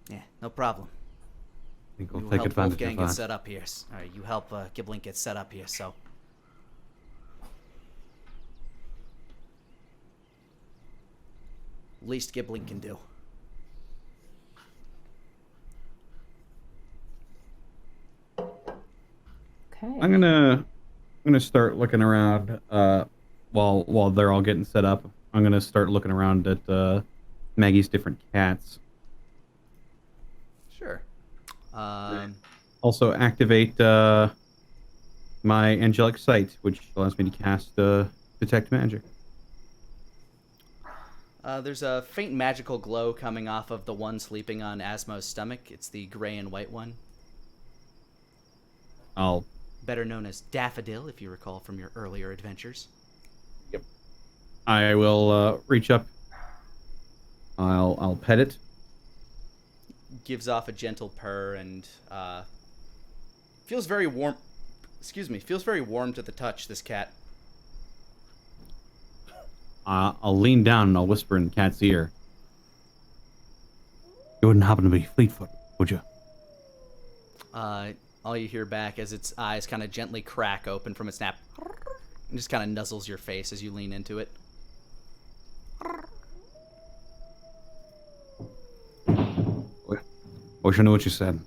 Yeah, no problem. I think we'll You take help advantage Wolfgang of that. get set up here. Alright, you help Gimblick get set up here, so. Least Gimblick can do. Okay. I'm gonna start looking around while they're all getting set up. I'm gonna start looking around at Maggie's different cats. Sure. Also activate my angelic sight, which allows me to cast detect magic. There's a faint magical glow coming off of the one sleeping on Asmo's stomach. It's the gray and white one. I'll Better known as Daffodil, if you recall from your earlier adventures. I will reach up. I'll pet it. Gives off a gentle purr and feels very warm. Excuse me, feels very warm to the touch, this cat. I'll lean down and I'll whisper in the cat's ear. You wouldn't happen to be Fleetfoot, would you? All you hear back is its eyes kind of gently crack open from its nap. And just kind of nuzzles your face as you lean into it. Wish I knew what you said.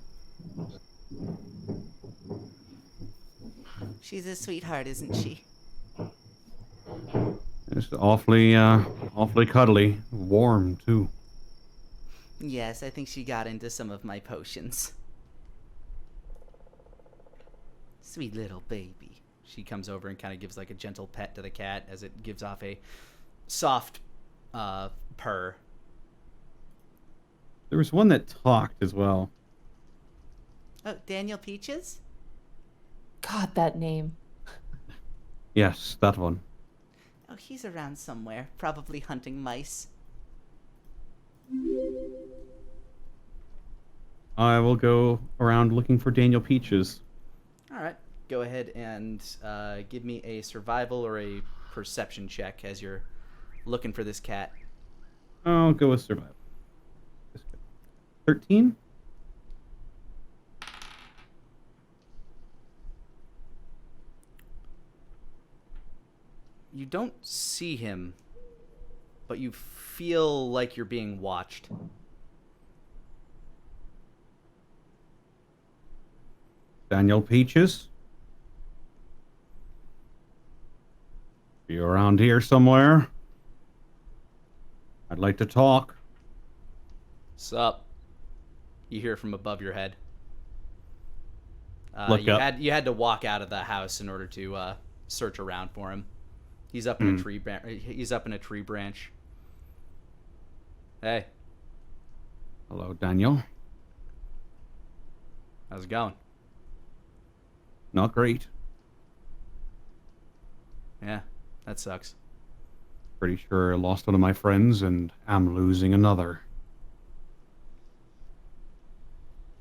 She's a sweetheart, isn't she? It's awfully cuddly. Warm, too. Yes, I think she got into some of my potions. Sweet little baby. She comes over and kind of gives like a gentle pet to the cat as it gives off a soft purr. There was one that talked as well. Oh, Daniel Peaches? God, that name. Yes, that one. Oh, he's around somewhere, probably hunting mice. I will go around looking for Daniel Peaches. All right, go ahead and give me a survival or a perception check as you're looking for this cat. I'll go with survival. 13? You don't see him, but you feel like you're being watched. Daniel Peaches? You around here somewhere? I'd like to talk. Sup? You hear from above your head. Look up. You had to walk out of the house in order to search around for him. He's up in a tree. He's up in a tree branch. Hey, Hello, Daniel. how's it going? Not great. Yeah, that sucks. Pretty sure I lost one of my friends and am losing another.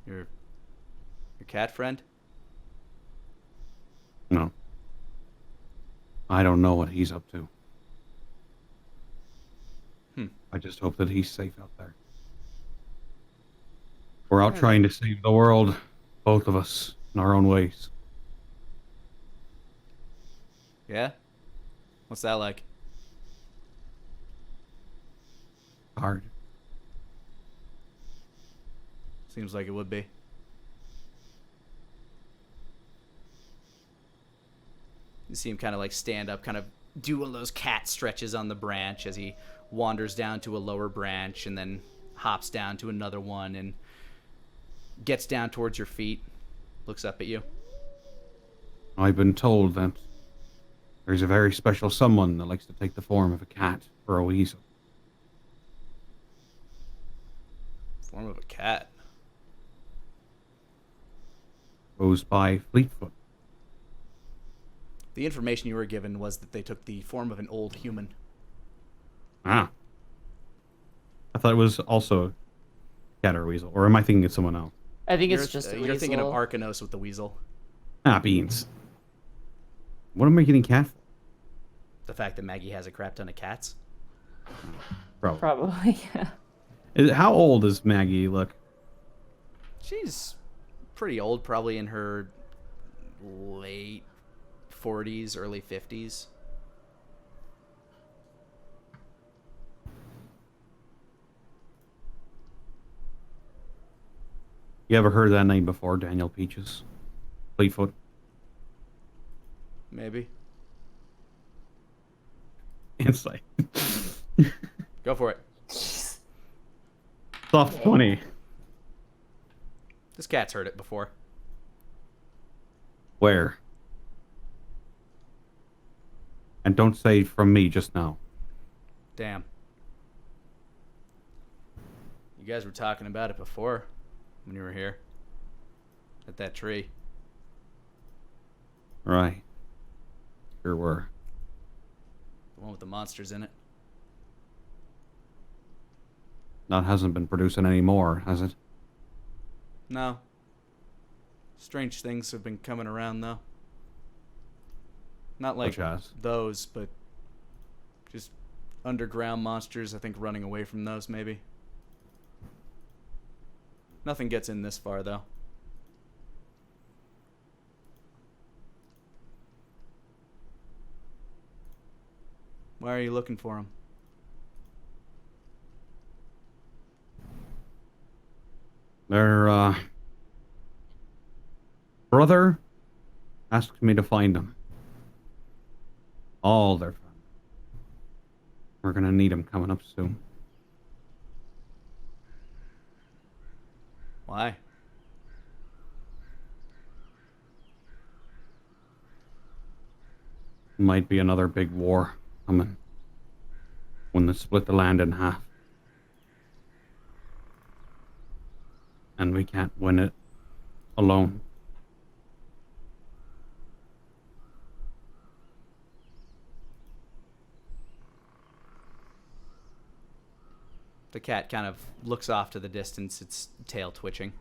Your cat friend? No. I don't know what he's up to. I just hope that he's safe out there. We're out trying to save the world, both of us, in our own ways. Yeah? What's that like? Hard. Seems like it would be. You see him kind of like stand up, kind of do one of those cat stretches on the branch as he wanders down to a lower branch and then hops down to another one and gets down towards your feet, looks up at you. I've been told that there's a very special someone that likes to take the form of a cat or a weasel. Form of a cat. Goes by Fleetfoot. The information you were given was that they took the form of an old human. Ah. I thought it was also cat or weasel. Or am I thinking of someone else? I think it's just a You're thinking of weasel. Arcanos with the weasel. Ah, beans. What am I getting cat for? The fact that Maggie has a crap ton of cats. Bro. Probably, yeah. How old does Maggie look? She's pretty old, probably in her late 40s, early 50s. You ever heard that name before, Daniel Peaches? Fleetfoot? Maybe. Insight. Go for it. Soft 20. This cat's heard it before. Where? And don't say from me just now. Damn. You guys were talking about it before when you were here. At that tree. Right. Sure were. The one with the monsters in it. That hasn't been producing any more, has it? No. Strange things have been coming around, though. Not like Such as? those, but just underground monsters, I think, running away from those, maybe. Nothing gets in this far, though. Why are you looking for him? Their, brother asked me to find him. All their family. We're gonna need him coming up soon. Why? Might be another big war coming. When they split the land in half. And we can't win it alone. The cat kind of looks off to the distance, its tail twitching.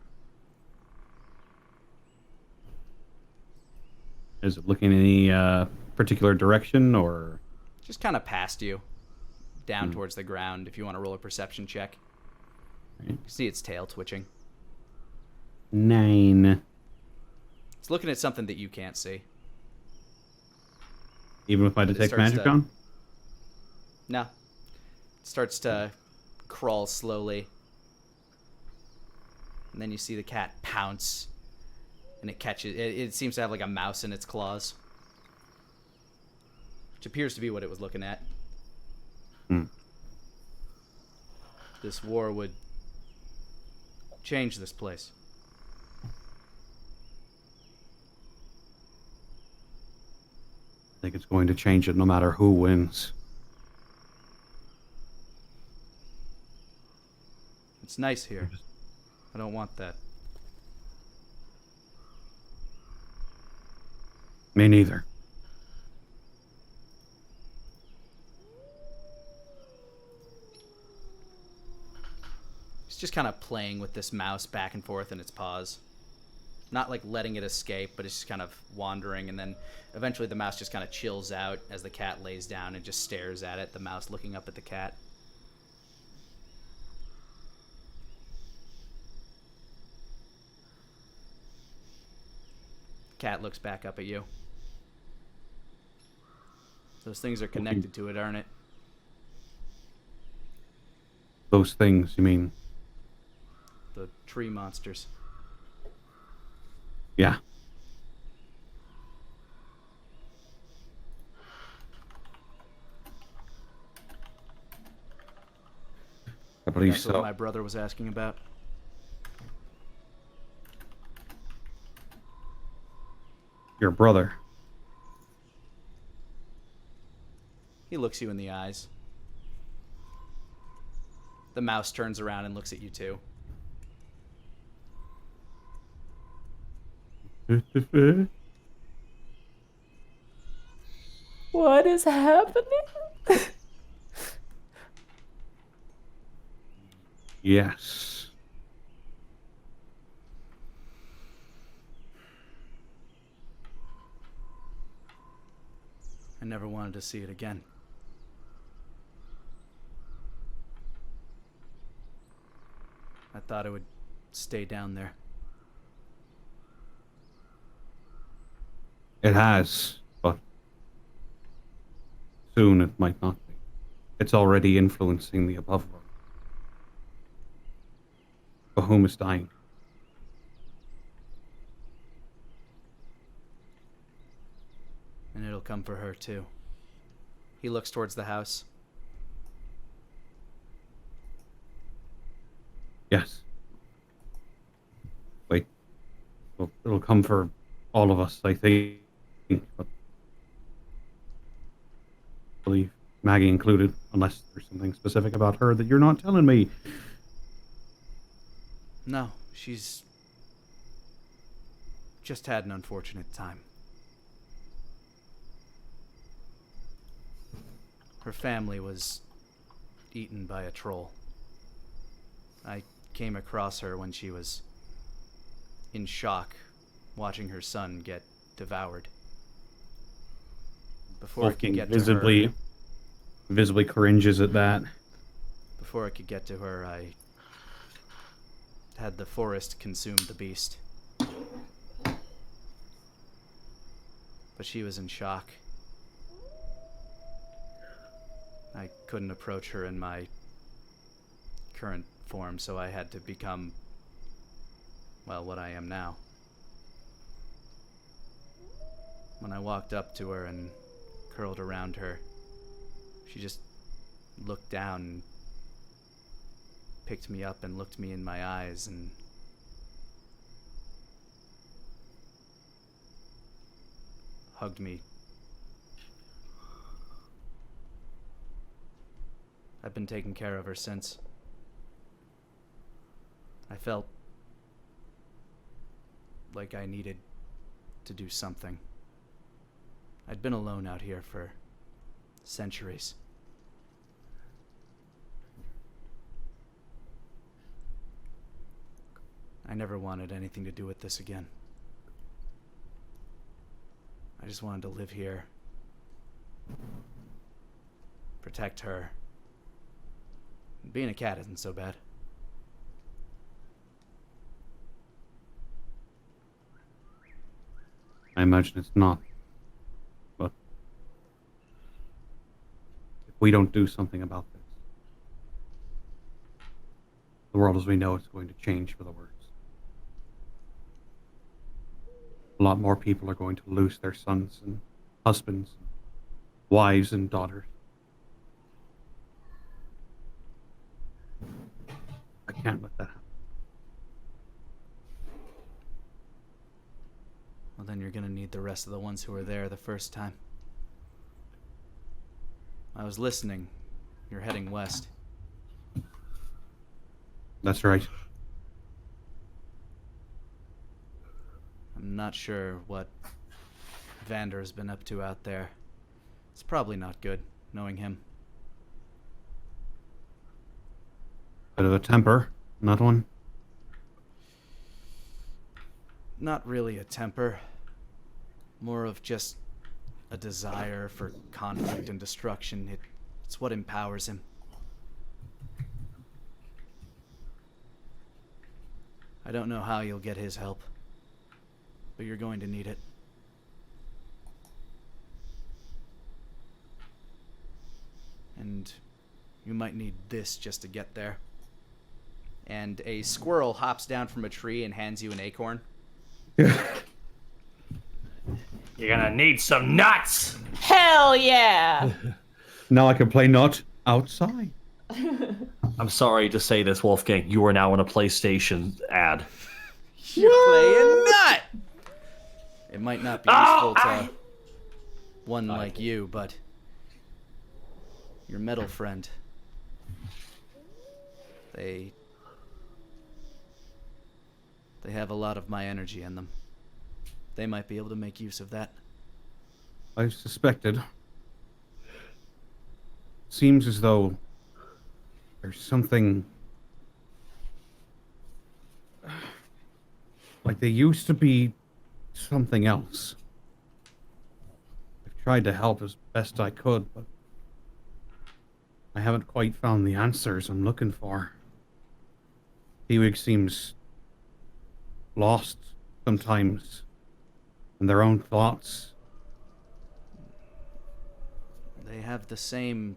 Is it looking in any particular direction, or? Just kind of past you. Down towards the ground, if you want to roll a perception check. Right. You see its tail twitching. 9. It's looking at something that you can't see. Even with my It detect starts magic to- on? No. It starts to crawl slowly. And then you see the cat pounce and it catches. It seems to have like a mouse in its claws, which appears to be what it was looking at. This war would change this place. I think it's going to change it no matter who wins. It's nice here. I don't want that. Me neither. It's just kind of playing with this mouse back and forth in its paws. Not like letting it escape, but it's just kind of wandering, and then eventually the mouse just kind of chills out as the cat lays down and just stares at it, the mouse looking up at the cat. Cat looks back up at you. Those things are connected to it, aren't it? Those things, you mean? The tree monsters. Yeah. I believe That's so. what my brother was asking about. Your brother. He looks you in the eyes. The mouse turns around and looks at you too. What is happening? Yes. I never wanted to see it again. I thought it would stay down there. It has, but soon it might not be. It's already influencing the above world. For whom is dying? And it'll come for her too. He looks towards the house. Yes. Wait. Well, it'll come for all of us, I think. But I believe Maggie included, unless there's something specific about her that you're not telling me. No, she's just had an unfortunate time. Her family was eaten by a troll. I came across her when she was in shock, watching her son get devoured. Before it could get to her, visibly cringes at that. before it could get to her, I had the forest consume the beast. But she was in shock. I couldn't approach her in my current form, so I had to become, well, what I am now. When I walked up to her and curled around her, she just looked down and picked me up and looked me in my eyes and hugged me. I've been taking care of her since. I felt like I needed to do something. I'd been alone out here for centuries. I never wanted anything to do with this again. I just wanted to live here, protect her. Being a cat isn't so bad. I imagine it's not. But if we don't do something about this, the world as we know it's going to change for the worse. lot more people are going to lose their sons and husbands, wives and daughters. I can't let that happen. Well, then you're gonna need the rest of the ones who were there the first time. I was listening. You're heading west. That's right. I'm not sure what Vander has been up to out there. It's probably not good, knowing him. Bit of a temper, not one. Not really a temper. More of just a desire for conflict and destruction. It's what empowers him. I don't know how you'll get his help, but you're going to need it. And you might need this just to get there. And a squirrel hops down from a tree and hands you an acorn. You're gonna need some nuts! Hell yeah! Now I can play not outside. I'm sorry to say this, Wolfgang. You are now in a PlayStation ad. You're playing nut! It might not be useful to one like you, but your metal friend. They have a lot of my energy in them. They might be able to make use of that. I suspected. Seems as though there's something like they used to be something else. I've tried to help as best I could, but I haven't quite found the answers I'm looking for. Hewig seems lost sometimes in their own thoughts. They have the same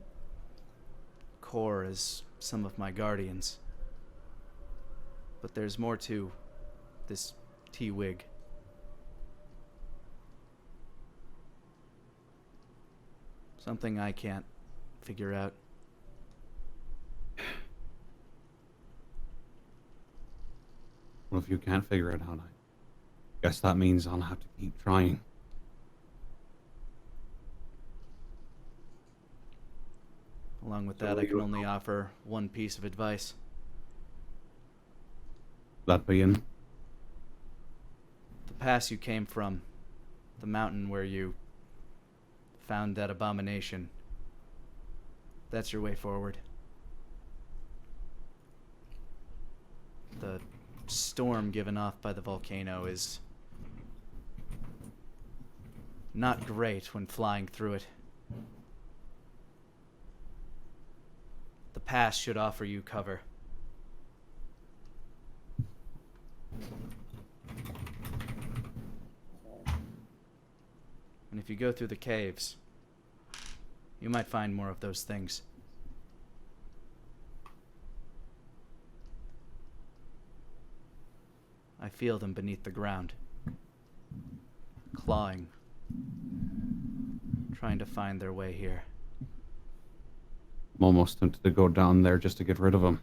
core as some of my guardians. But there's more to this T-Wig. Something I can't figure out. Well, if you can't figure it out, I guess that means I'll have to keep trying. Along with that, I can only offer one piece of advice. That being? The pass you came from, the mountain where you found that abomination, that's your way forward. The storm given off by the volcano is not great when flying through it. The pass should offer you cover. And if you go through the caves, you might find more of those things. I feel them beneath the ground, clawing, trying to find their way here. I'm almost tempted to go down there just to get rid of them.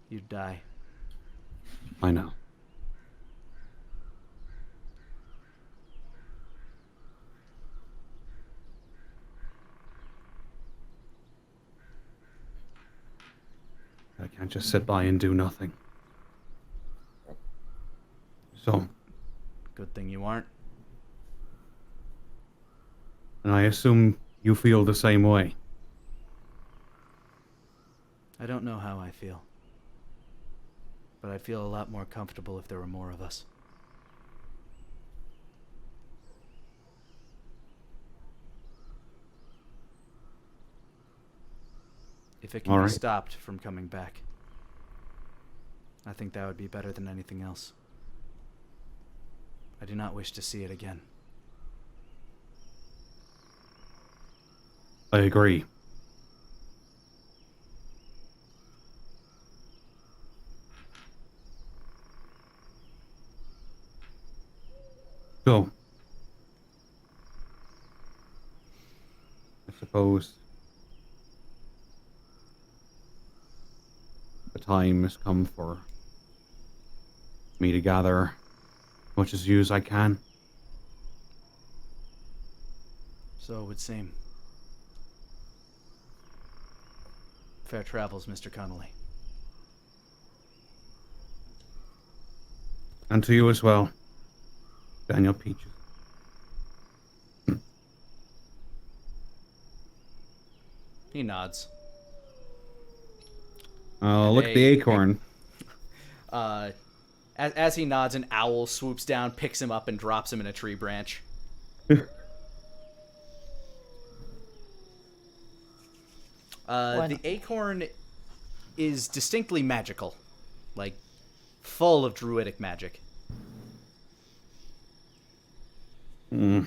You'd die. I know. I can't just sit by and do nothing. So, Good thing you aren't. and I assume you feel the same way. I don't know how I feel, but I'd feel a lot more comfortable if there were more of us. If it can All be right. stopped from coming back, I think that would be better than anything else. I do not wish to see it again. I agree. So, I suppose the time has come for me to gather as much as you as I can. So it would seem. Fair travels, Mr. Connolly. And to you as well, Daniel Peaches. He nods. Look at the acorn. As he nods, an owl swoops down, picks him up, and drops him in a tree branch. The acorn is distinctly magical. Like, full of druidic magic. Hmm.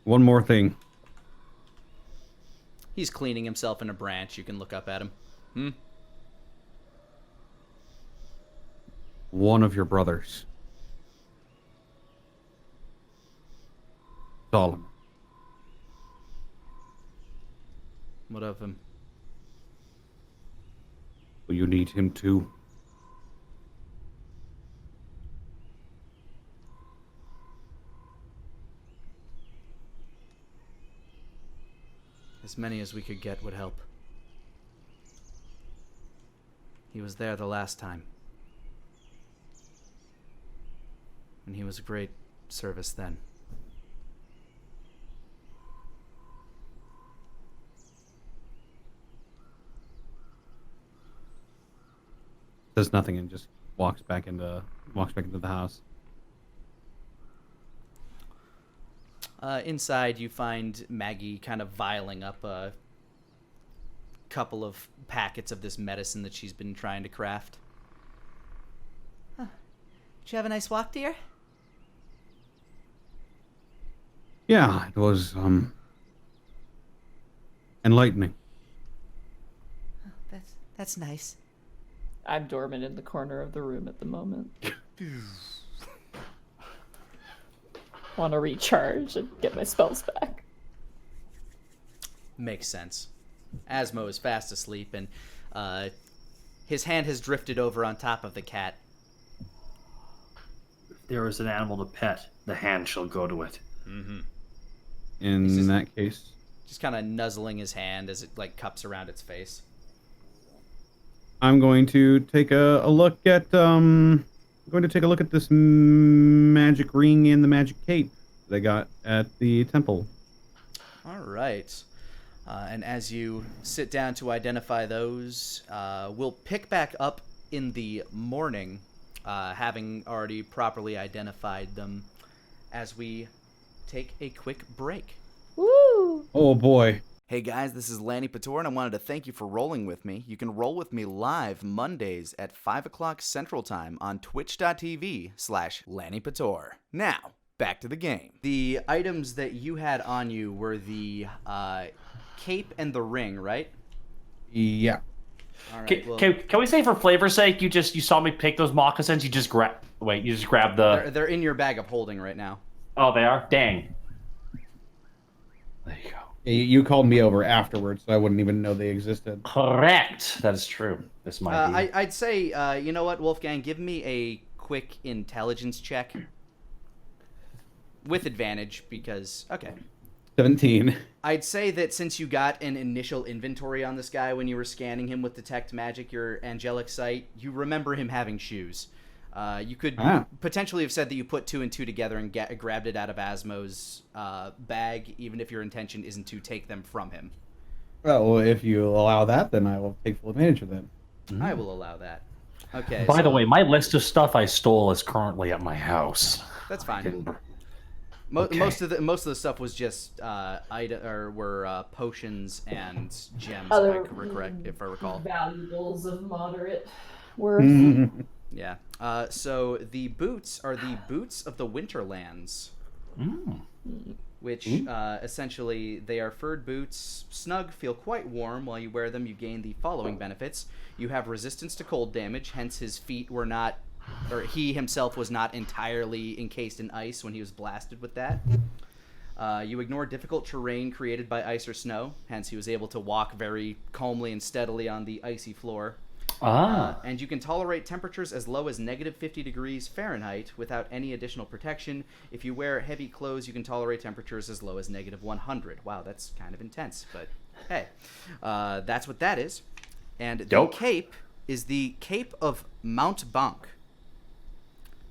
One more thing. He's cleaning himself in a branch. You can look up at him. One of your brothers. Solomon. What of him? Will you need him too? As many as we could get would help. He was there the last time. And he was a great service then. Says nothing and just walks back into the house. Inside, you find Maggie kind of vialing up a couple of packets of this medicine that she's been trying to craft. Huh. Did you have a nice walk, dear? Yeah, it was enlightening. Oh, that's nice. I'm dormant in the corner of the room at the moment. Want to recharge and get my spells back. Makes sense. Asmo is fast asleep, and his hand has drifted over on top of the cat. If there is an animal to pet, the hand shall go to it. Mm-hmm. In that case, Just kind of nuzzling his hand as it like cups around its face. I'm going to take a look at this magic ring and the magic cape they got at the temple. All right. And as you sit down to identify those, we'll pick back up in the morning, having already properly identified them, as we take a quick break. Woo! Oh boy. Hey guys, this is Lanipator, and I wanted to thank you for rolling with me. You can roll with me live Mondays at 5 o'clock Central Time on twitch.tv/Lanipator. Now, back to the game. The items that you had on you were the cape and the ring, right? Yeah. All right, well, Can we say for flavor's sake, you saw me pick those moccasins, you just grab the... they're in your bag of holding right now. Oh, they are? Dang. There you go. You called me over afterwards, so I wouldn't even know they existed. Correct. That is true. This might be... I'd say, you know what, Wolfgang, give me a quick intelligence check. With advantage, because... Okay. 17. I'd say that since you got an initial inventory on this guy when you were scanning him with Detect Magic, your angelic sight, you remember him having shoes. You could potentially have said that you put 2 and 2 together and grabbed it out of Asmo's bag, even if your intention isn't to take them from him. Well, if you allow that, then I will take full advantage of that. I will allow that. Okay. By the way, my list of stuff I stole is currently at my house. That's fine. Okay. Most of the stuff was just potions and gems, if I recall. Valuables of moderate worth. Yeah. So the boots are the boots of the Winterlands. which essentially they are furred boots, snug, feel quite warm. While you wear them, you gain the following benefits. You have resistance to cold damage, hence his feet were not, or he himself was not entirely encased in ice when he was blasted with that. You ignore difficult terrain created by ice or snow, hence he was able to walk very calmly and steadily on the icy floor. And you can tolerate temperatures as low as negative 50 degrees Fahrenheit without any additional protection. If you wear heavy clothes, you can tolerate temperatures as low as negative 100. Wow, that's kind of intense, but hey, that's what that is. And the cape is the Cape of Mount Bank.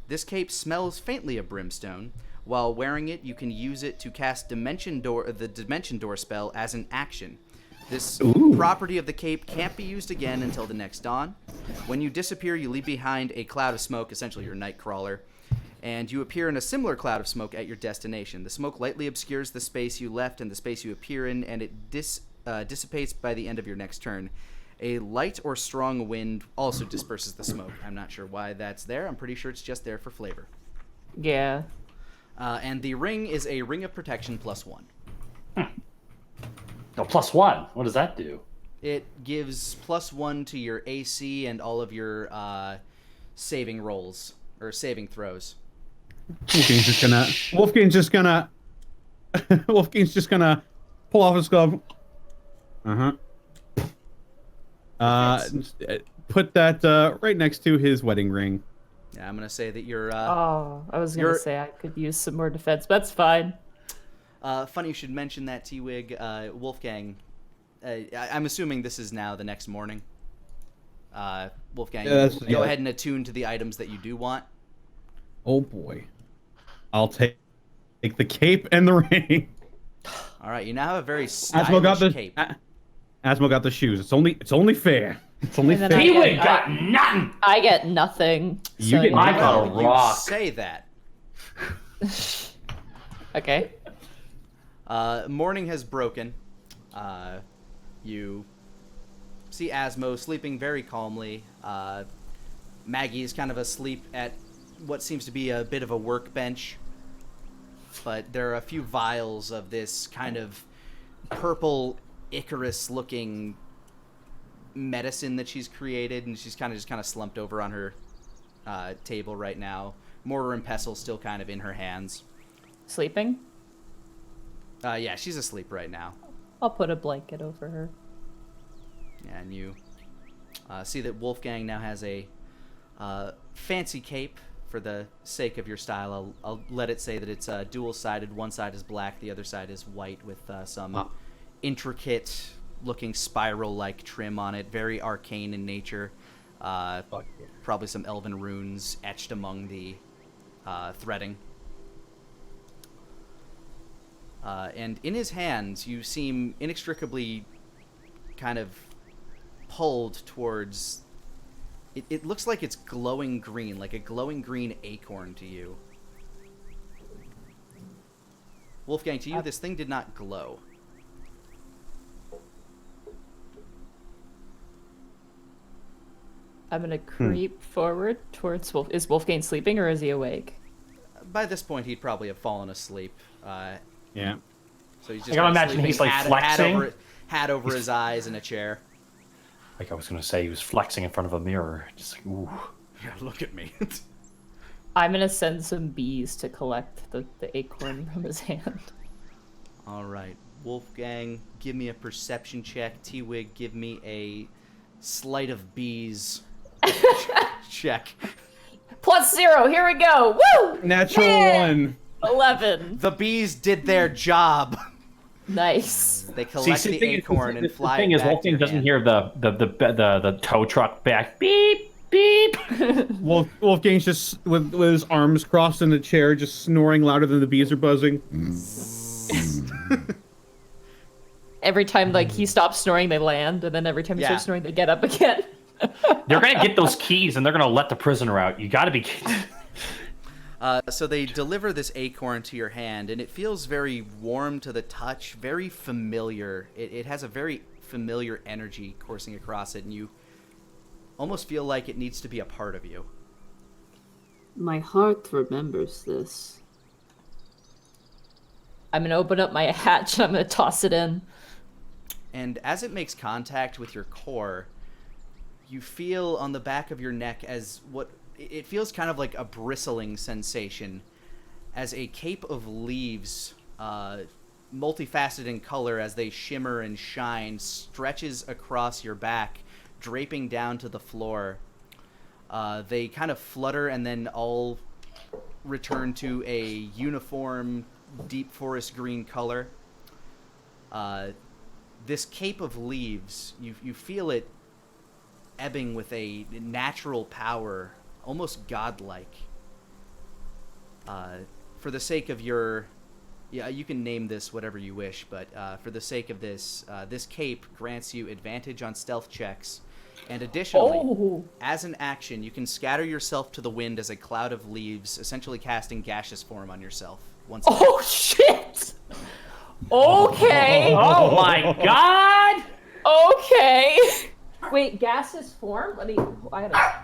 This cape smells faintly of brimstone. While wearing it, you can use it to cast the Dimension Door spell as an action. This property of the cape can't be used again until the next dawn. When you disappear, you leave behind a cloud of smoke, essentially your night crawler, and you appear in a similar cloud of smoke at your destination. The smoke lightly obscures the space you left and the space you appear in, and it dissipates by the end of your next turn. A light or strong wind also disperses the smoke. I'm not sure why that's there. I'm pretty sure it's just there for flavor. Yeah. And the ring is a ring of protection +1. Oh, +1. What does that do? It gives +1 to your AC and all of your saving rolls or saving throws. Wolfgang's just gonna pull off his glove. Put that right next to his wedding ring. Yeah, I'm gonna say that you're. I was gonna say I could use some more defense, but that's fine. Funny you should mention that, T-Wig. Wolfgang, I'm assuming this is now the next morning. Wolfgang, go ahead and attune to the items that you do want. Oh boy. I'll take the cape and the ring. All right, you now have a very stylish cape. Asmo got the shoes. It's only fair. It's only fair. T-Wig got nothing! I get nothing. You get I got a rock. You say that. Okay. Morning has broken. You see Asmo sleeping very calmly. Maggie is kind of asleep at what seems to be a bit of a workbench. But there are a few vials of this kind of purple Icarus-looking medicine that she's created, and she's kind of slumped over on her table right now. Mortar and pestle still kind of in her hands. Sleeping? Yeah, she's asleep right now. I'll put a blanket over her. Yeah, and you see that Wolfgang now has a fancy cape. For the sake of your style, I'll let it say that it's dual-sided. One side is black, the other side is white with some intricate-looking spiral-like trim on it. Very arcane in nature. Probably some elven runes etched among the threading. And in his hands, you seem inextricably kind of pulled towards... It looks like it's glowing green, like a glowing green acorn to you. Wolfgang, to you, this thing did not glow. I'm gonna creep forward towards Wolf. Is Wolfgang sleeping or is he awake? By this point, he'd probably have fallen asleep. Yeah. So he's just I gotta imagine he's like flexing. Hat over his eyes in a chair. Like I was gonna say, he was flexing in front of a mirror. Just like, ooh. Yeah, look at me. I'm gonna send some bees to collect the acorn from his hand. All right. Wolfgang, give me a perception check. T-Wig, give me a sleight of bees check. +0, here we go! Woo! Natural 1. 11. The bees did their job. Nice. They collect the acorn and fly The thing is, Wolfgang doesn't hear the tow truck back. Beep, beep. Wolfgang's just with his arms crossed in the chair, just snoring louder than the bees are buzzing. Every time he stops snoring, they land, and then every time he starts snoring, they get up again. They're gonna get those keys and they're gonna let the prisoner out. You gotta be kidding. So they deliver this acorn to your hand, and it feels very warm to the touch, very familiar. It has a very familiar energy coursing across it, and you almost feel like it needs to be a part of you. My heart remembers this. I'm gonna open up my hatch and I'm gonna toss it in. And as it makes contact with your core, you feel on the back of your neck as what it feels kind of like a bristling sensation as a cape of leaves, multifaceted in color as they shimmer and shine, stretches across your back, draping down to the floor. They kind of flutter and then all return to a uniform deep forest green color. This cape of leaves, you feel it ebbing with a natural power, almost godlike. For the sake of your... Yeah, you can name this whatever you wish, but for the sake of this, this cape grants you advantage on stealth checks. And additionally, as an action, you can scatter yourself to the wind as a cloud of leaves, essentially casting gaseous form on yourself. Once again. Oh, shit! Okay! Oh my god! Okay! Wait, gaseous form? I gotta...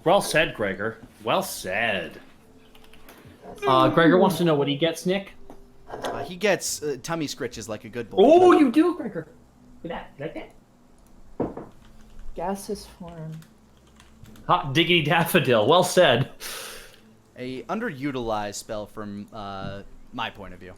Well said, Gregor. Well said. Gregor wants to know what he gets, Nick. He gets tummy scritches like a good boy. Oh, you do, Gregor. Look at that. Like that. Gaseous form. Hot diggity daffodil. Well said. A underutilized spell from my point of view.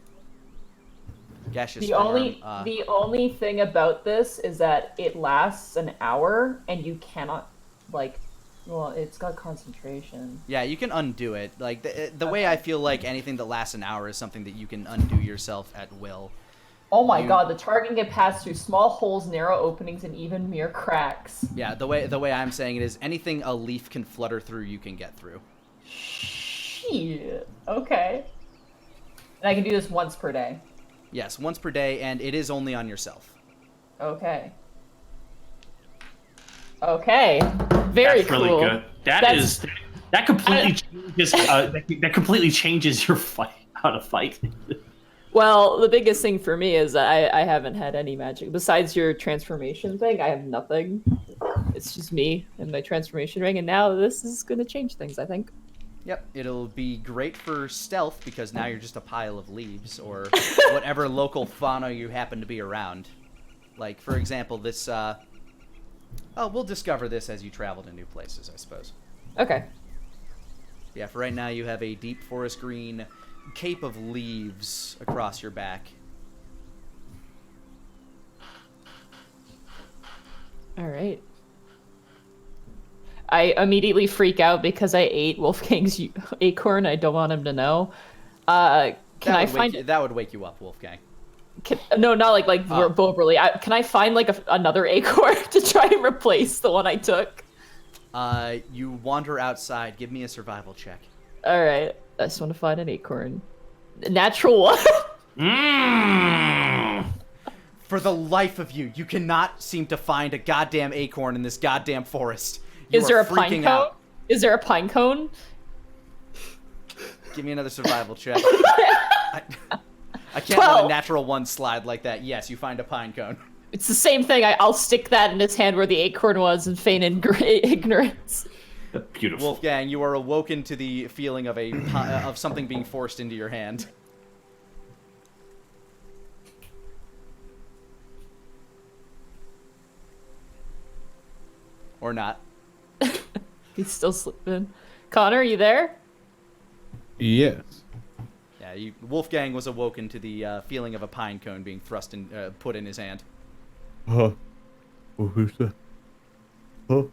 Gaseous form. The only thing about this is that it lasts an hour and you cannot, like, well, it's got concentration. Yeah, you can undo it. Like the way I feel like anything that lasts an hour is something that you can undo yourself at will. Oh my god, the target can pass through small holes, narrow openings, and even mere cracks. Yeah, the way I'm saying it is anything a leaf can flutter through, you can get through. Shit. Okay. And I can do this once per day. Yes, once per day, and it is only on yourself. Okay. Okay. Very That's cool. really good. That completely changes. That completely changes your fight. How to fight. Well, the biggest thing for me is that I haven't had any magic. Besides your transformation thing, I have nothing. It's just me and my transformation ring, and now this is going to change things, I think. Yep, it'll be great for stealth because now you're just a pile of leaves or whatever local fauna you happen to be around. Like, for example, this... Oh, we'll discover this as you travel to new places, I suppose. Okay. Yeah, for right now you have a deep forest green cape of leaves across your back. All right. I immediately freak out because I ate Wolfgang's acorn. I don't want him to know. Can I find that would wake you up, Wolfgang. No, not like verbally. Can I find like another acorn to try and replace the one I took? You wander outside. Give me a survival check. All right. I just want to find an acorn. Natural one. For the life of you, you cannot seem to find a goddamn acorn in this goddamn forest. Is there a pine cone? Is there a pine cone? Give me another survival check. I can't let a natural one slide like that. Yes, you find a pine cone. It's the same thing. I'll stick that in his hand where the acorn was and feign ignorance. Beautiful. Wolfgang, you are awoken to the feeling of of something being forced into your hand. Or not. He's still sleeping. Connor, are you there? Yes. Yeah, Wolfgang was awoken to the feeling of a pine cone being put in his hand. Who's that? Oh,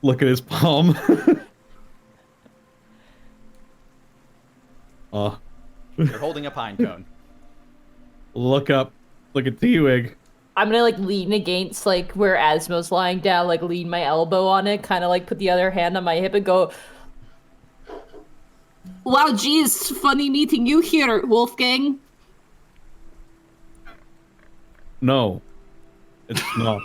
look at his palm. You're holding a pine cone. Look up. Look at T-Wig. I'm gonna like lean against like where Asmo's lying down, like lean my elbow on it, kind of like put the other hand on my hip and go, "Wow, geez, funny meeting you here, Wolfgang." No. It's not.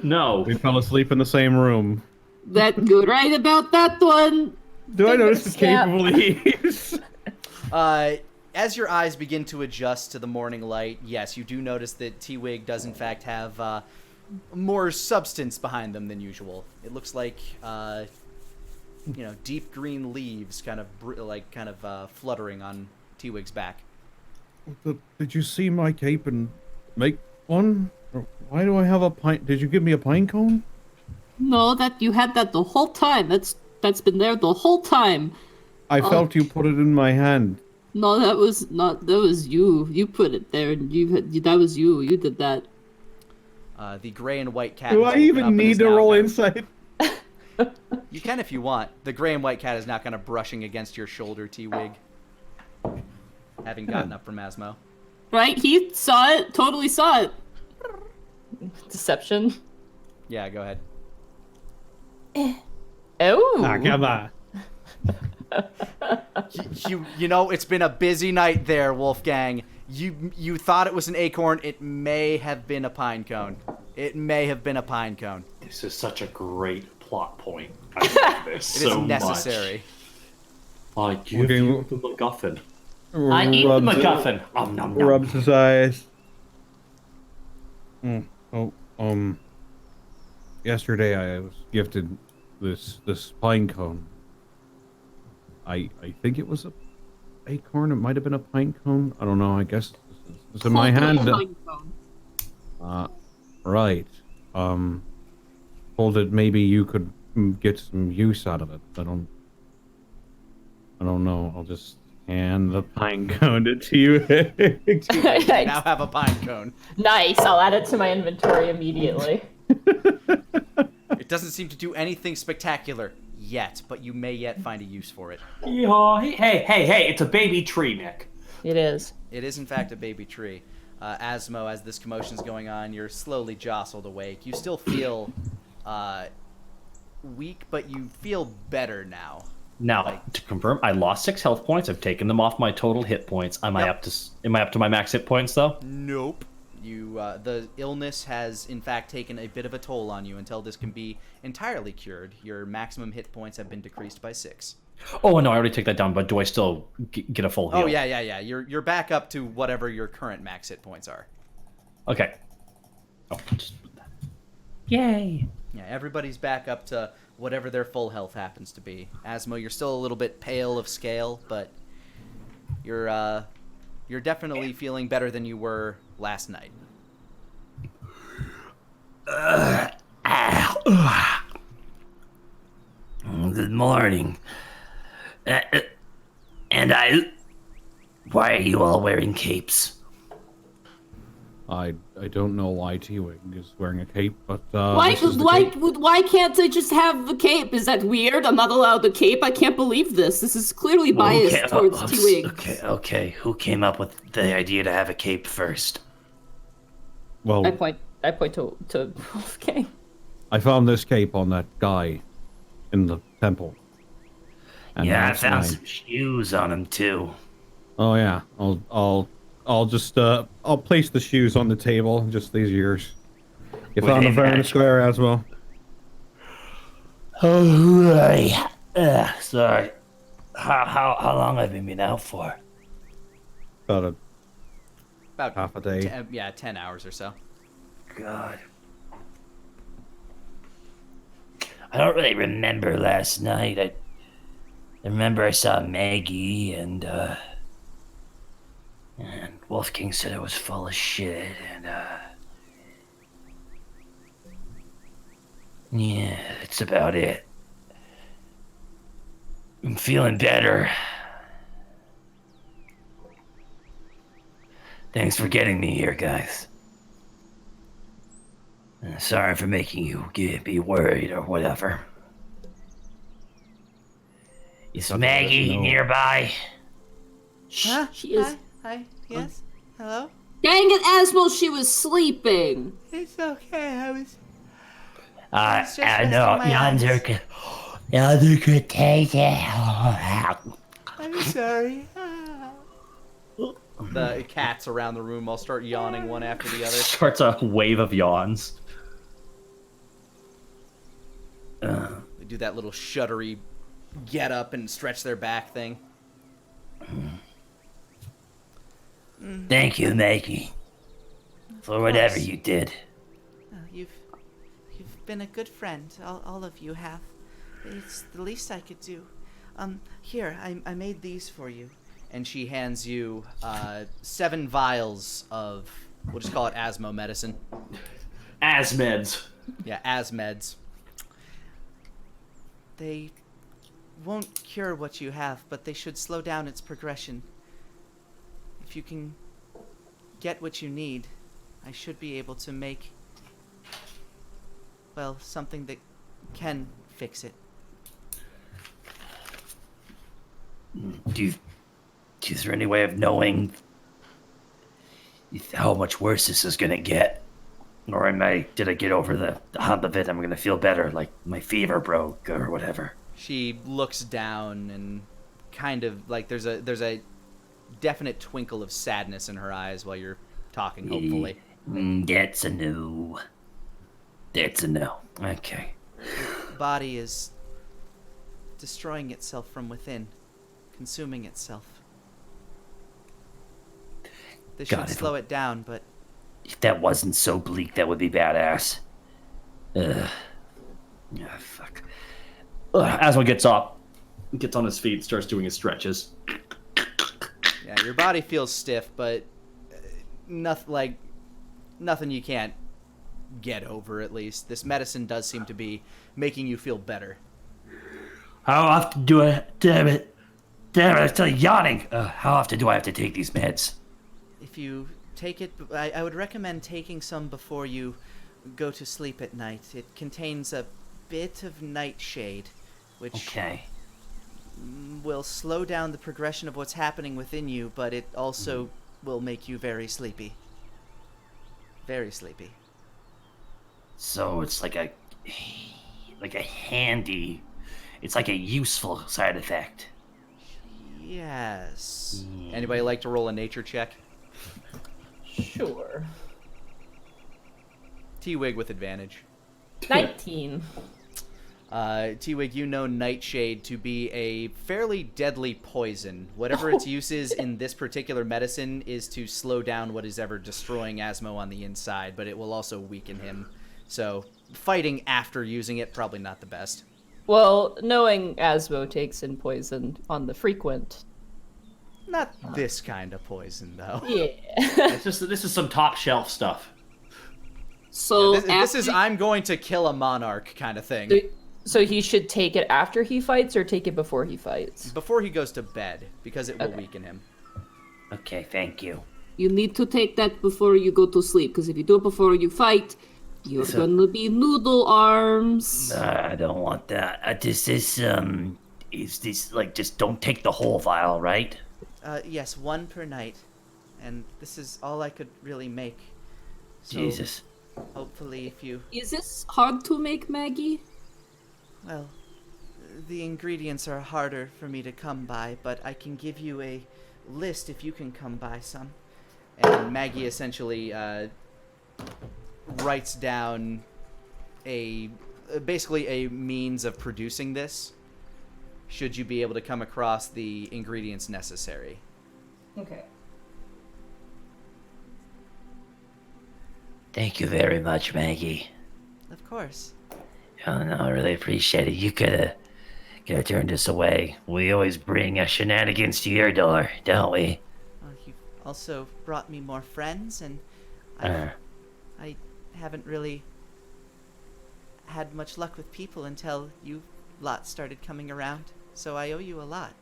No. We fell asleep in the same room. That you're right about that one. Do I notice the cape of leaves? As your eyes begin to adjust to the morning light, yes, you do notice that T-Wig does in fact have more substance behind them than usual. It looks like, deep green leaves kind of fluttering on T-Wig's back. Did you see my cape and make one? Or why do I have a pine? Did you give me a pine cone? No, that you had that the whole time. That's been there the whole time. I felt you put it in my hand. No, that was not. That was you. You put it there, and that was you. You did that. The gray and white cat. Do has I woken up even and need is to now roll gonna- insight? You can if you want. The gray and white cat is now kind of brushing against your shoulder, T-Wig. Having gotten up from Asmo. Right? He saw it. Totally saw it. Deception. Yeah, go ahead. Oh. Ah, come on. You know, it's been a busy night there, Wolfgang. You thought it was an acorn. It may have been a pine cone. It may have been a pine cone. This is such a great plot point. I love this It is so necessary. much. I give Okay, you the MacGuffin. I eat the Rubs it- MacGuffin. Nom, nom, nom. Rubs his eyes. Yesterday I was gifted this pine cone. I think it was a acorn. It might have been a pine cone. I don't know. I guess it's in my hand. Right. Told it maybe you could get some use out of it. I don't know. I'll just hand the pine cone to you. You now have a pine cone. Nice. I'll add it to my inventory immediately. It doesn't seem to do anything spectacular yet, but you may yet find a use for it. Yeah. Hey! It's a baby tree, Nick. It is. It is, in fact, a baby tree. Asmo, as this commotion's going on, you're slowly jostled awake. You still feel weak, but you feel better now. Now, to confirm, I lost 6 health points. I've taken them off my total hit points. Am I up to my max hit points though? Nope. The illness has, in fact, taken a bit of a toll on you. Until this can be entirely cured, your maximum hit points have been decreased by 6. Oh no, I already took that down. But do I still get a full heal? Oh yeah. You're back up to whatever your current max hit points are. Okay. Oh, just put that. Yay! Yeah, everybody's back up to whatever their full health happens to be. Asmo, you're still a little bit pale of scale, but you're definitely feeling better than you were last night. Good morning. Why are you all wearing capes? I don't know why T-Wig is wearing a cape, but Why this is the cape. can't I just have the cape? Is that weird? I'm not allowed the cape. I can't believe this. This is clearly biased towards T-Wig. Okay. Who came up with the idea to have a cape first? Well, I point to Wolfgang. I found this cape on that guy in the temple. And Yeah, I that's found mine. some shoes on him too. Oh yeah, I'll just I'll place the shoes on the table. Just these are yours. You Would found they them fair and match? square as well. Oh, right. Sorry. How long have you been out for? About About half a day. 10 hours or so. God. I don't really remember last night. I remember I saw Maggie and Wolfgang said it was full of shit and yeah, that's about it. I'm feeling better. Thanks for getting me here, guys. Sorry for making you be worried or whatever. Is Maggie no. nearby? Huh? She is. Hi. Yes? Hello? Dang it, Asmo, she was sleeping. It's okay. I was just I resting know. my eyes. Yonder could take it. I'm sorry. The cats around the room all start yawning one after the other. Starts a wave of yawns. They do that little shuddery get up and stretch their back thing. Thank you, Maggie, for whatever you did. You've been a good friend. All of you have. It's the least I could do. Here, I made these for you. and she hands you 7 vials of, we'll just call it Asmo medicine. Asmeds. Yeah, Asmeds. They won't cure what you have, but they should slow down its progression. If you can get what you need, I should be able to make, well, something that can fix it. Is there any way of knowing how much worse this is gonna get? Or did I get over the hump of it? I'm gonna feel better, like my fever broke or whatever. She looks down and kind of like there's a definite twinkle of sadness in her eyes while you're talking, hopefully. That's a no. That's a no. Okay. The body is destroying itself from within, consuming itself. This should slow it down, but if that wasn't so bleak, that would be badass. Yeah, fuck. Asmo gets up, gets on his feet, starts doing his stretches. yeah, your body feels stiff, but nothing you can't get over. At least this medicine does seem to be making you feel better. How often do I? Damn it! I'm still yawning. How often do I have to take these meds? If you take it, I would recommend taking some before you go to sleep at night. It contains a bit of nightshade, which will slow down the progression of what's happening within you, but it also will make you very sleepy. Very sleepy. So it's like a handy, it's like a useful side effect. Yes. Anybody like to roll a nature check? Sure. T-Wig with advantage. 19. T-Wig, you know nightshade to be a fairly deadly poison. Whatever its use is in this particular medicine is to slow down what is ever destroying Asmo on the inside, but it will also weaken him. So fighting after using it, probably not the best. Well, knowing Asmo takes in poison on the frequent. Not this kind of poison, though. Yeah. This is some top shelf stuff. So This is I'm going to kill a monarch kind of thing. So he should take it after he fights or take it before he fights? Before he goes to bed, because it will weaken him. Okay, thank you. you need to take that before you go to sleep, because if you do it before you fight, you're gonna be noodle arms. I don't want that. Is this like just don't take the whole vial, right? Yes, 1 per night. And this is all I could really make. So Jesus. hopefully if you... Is this hard to make, Maggie? Well, the ingredients are harder for me to come by, but I can give you a list if you can come by some. And Maggie essentially writes down basically a means of producing this, should you be able to come across the ingredients necessary. Okay. Thank you very much, Maggie. Of course. Oh, no, I really appreciate it. You could have turned us away. We always bring shenanigans to your door, don't we? Well, you've also brought me more friends, and I haven't really had much luck with people until you lot started coming around, so I owe you a lot.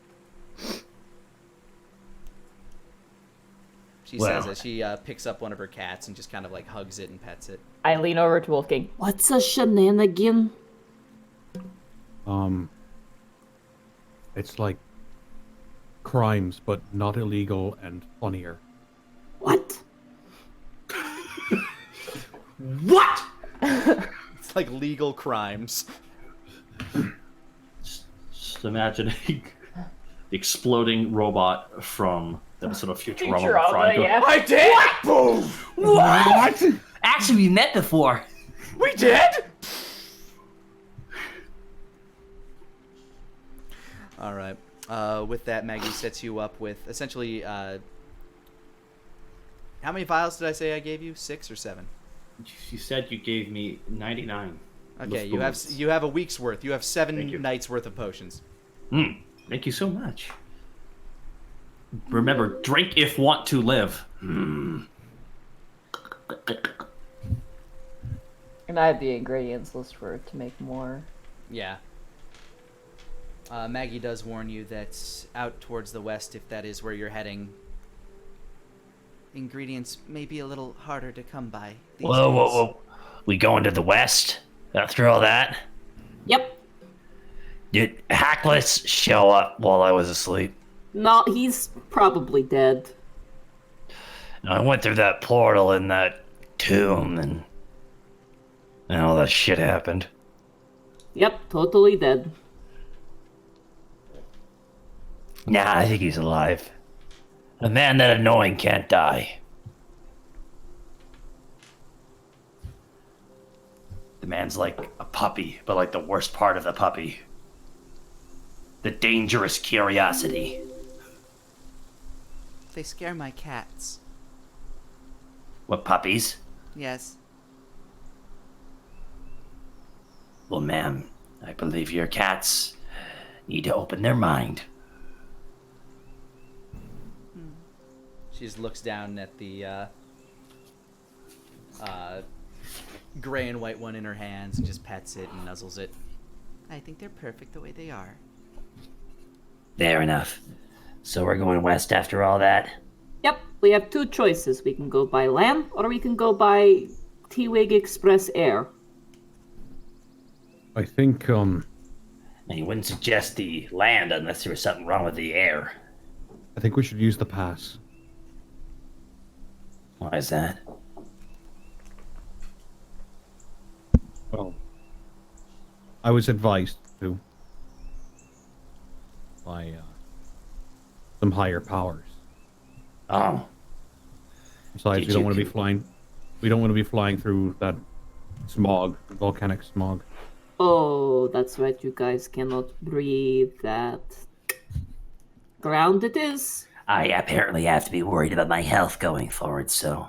She says as she picks up one of her cats and just kind of like hugs it and pets it. I lean over to Wolfgang. What's a shenanigan? It's like crimes, but not illegal and funnier. What? What? It's like legal crimes. Just imagining the exploding robot from the episode of Futurama. Futurama, yeah. I did! Boom! What? Actually, we met before. We did? All right. With that, Maggie sets you up with essentially. How many vials did I say I gave you? 6 or 7? You said you gave me 99. Okay, you have a week's worth. You have 7 nights worth of potions. Thank you so much. Remember, drink if want to live. And I have the ingredients list for to make more. Yeah. Maggie does warn you that out towards the west, if that is where you're heading, ingredients may be a little harder to come by these days. Whoa. We going to the west after all that? Yep. Did Hackless show up while I was asleep? No, he's probably dead. I went through that portal in that tomb and all that shit happened. Yep, totally dead. Nah, I think he's alive. A man that annoying can't die. The man's like a puppy, but like the worst part of the puppy. The dangerous curiosity. They scare my cats. What, puppies? Yes. Well, ma'am, I believe your cats need to open their mind. She just looks down at the gray and white one in her hands and just pets it and nuzzles it. I think they're perfect the way they are. Fair enough. So we're going west after all that? Yep, we have two choices. We can go by land, or we can go by T-Wig Express Air. I think, And you wouldn't suggest the land unless there was something wrong with the air. I think we should use the pass. Why is that? Well, I was advised to by some higher powers. Oh. Besides, Did we don't you want to be con- flying. We don't want to be flying through that smog, volcanic smog. Oh, that's right, you guys cannot breathe that. Ground it is. I apparently have to be worried about my health going forward, so...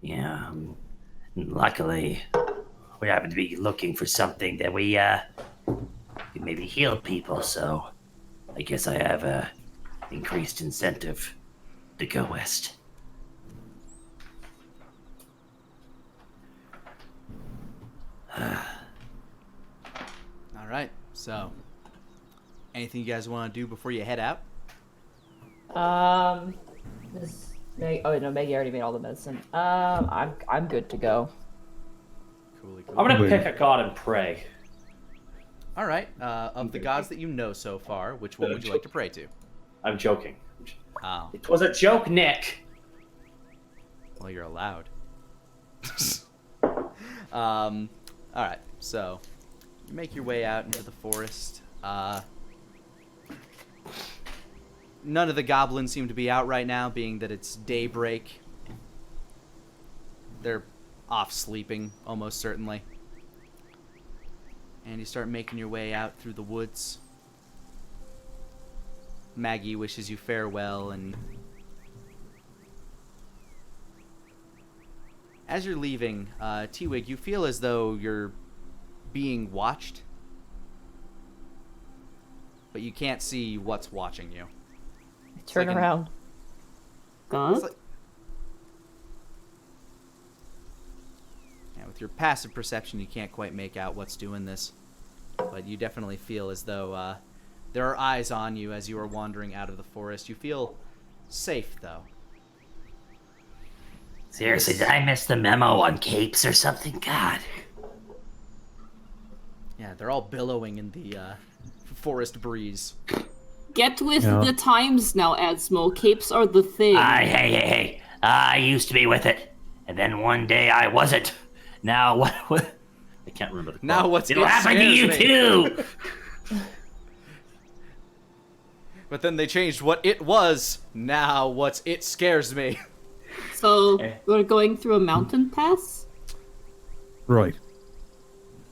Yeah, luckily, we happen to be looking for something that we, can maybe heal people, so... I guess I have a increased incentive to go west. Alright, so anything you guys want to do before you head out? Maggie already made all the medicine. I'm good to go. Cool. I'm gonna pick a god and pray. Alright, of the gods that you know so far, which one would you like to pray to? I'm joking. Oh, It was a joke, Nick. well, you're allowed. Alright, so you make your way out into the forest. None of the goblins seem to be out right now, being that it's daybreak. They're off sleeping, almost certainly. And you start making your way out through the woods. Maggie wishes you farewell, and as you're leaving, T-Wig, you feel as though you're being watched, but you can't see what's watching you. Turn like around. God? It's like... Yeah, with your passive perception, you can't quite make out what's doing this, but you definitely feel as though there are eyes on you as you are wandering out of the forest. You feel safe, though. Seriously, did I miss the memo on capes or something? God. Yeah, they're all billowing in the forest breeze. Get with Yeah. the times now, Asmo. Capes are the thing. Hey. I used to be with it. And then one day I wasn't. Now what? I can't remember the quote. Now what's It'll it happen to you scares me. too! But then they changed what it was. Now what's it scares me. So, we're going through a mountain pass? Right.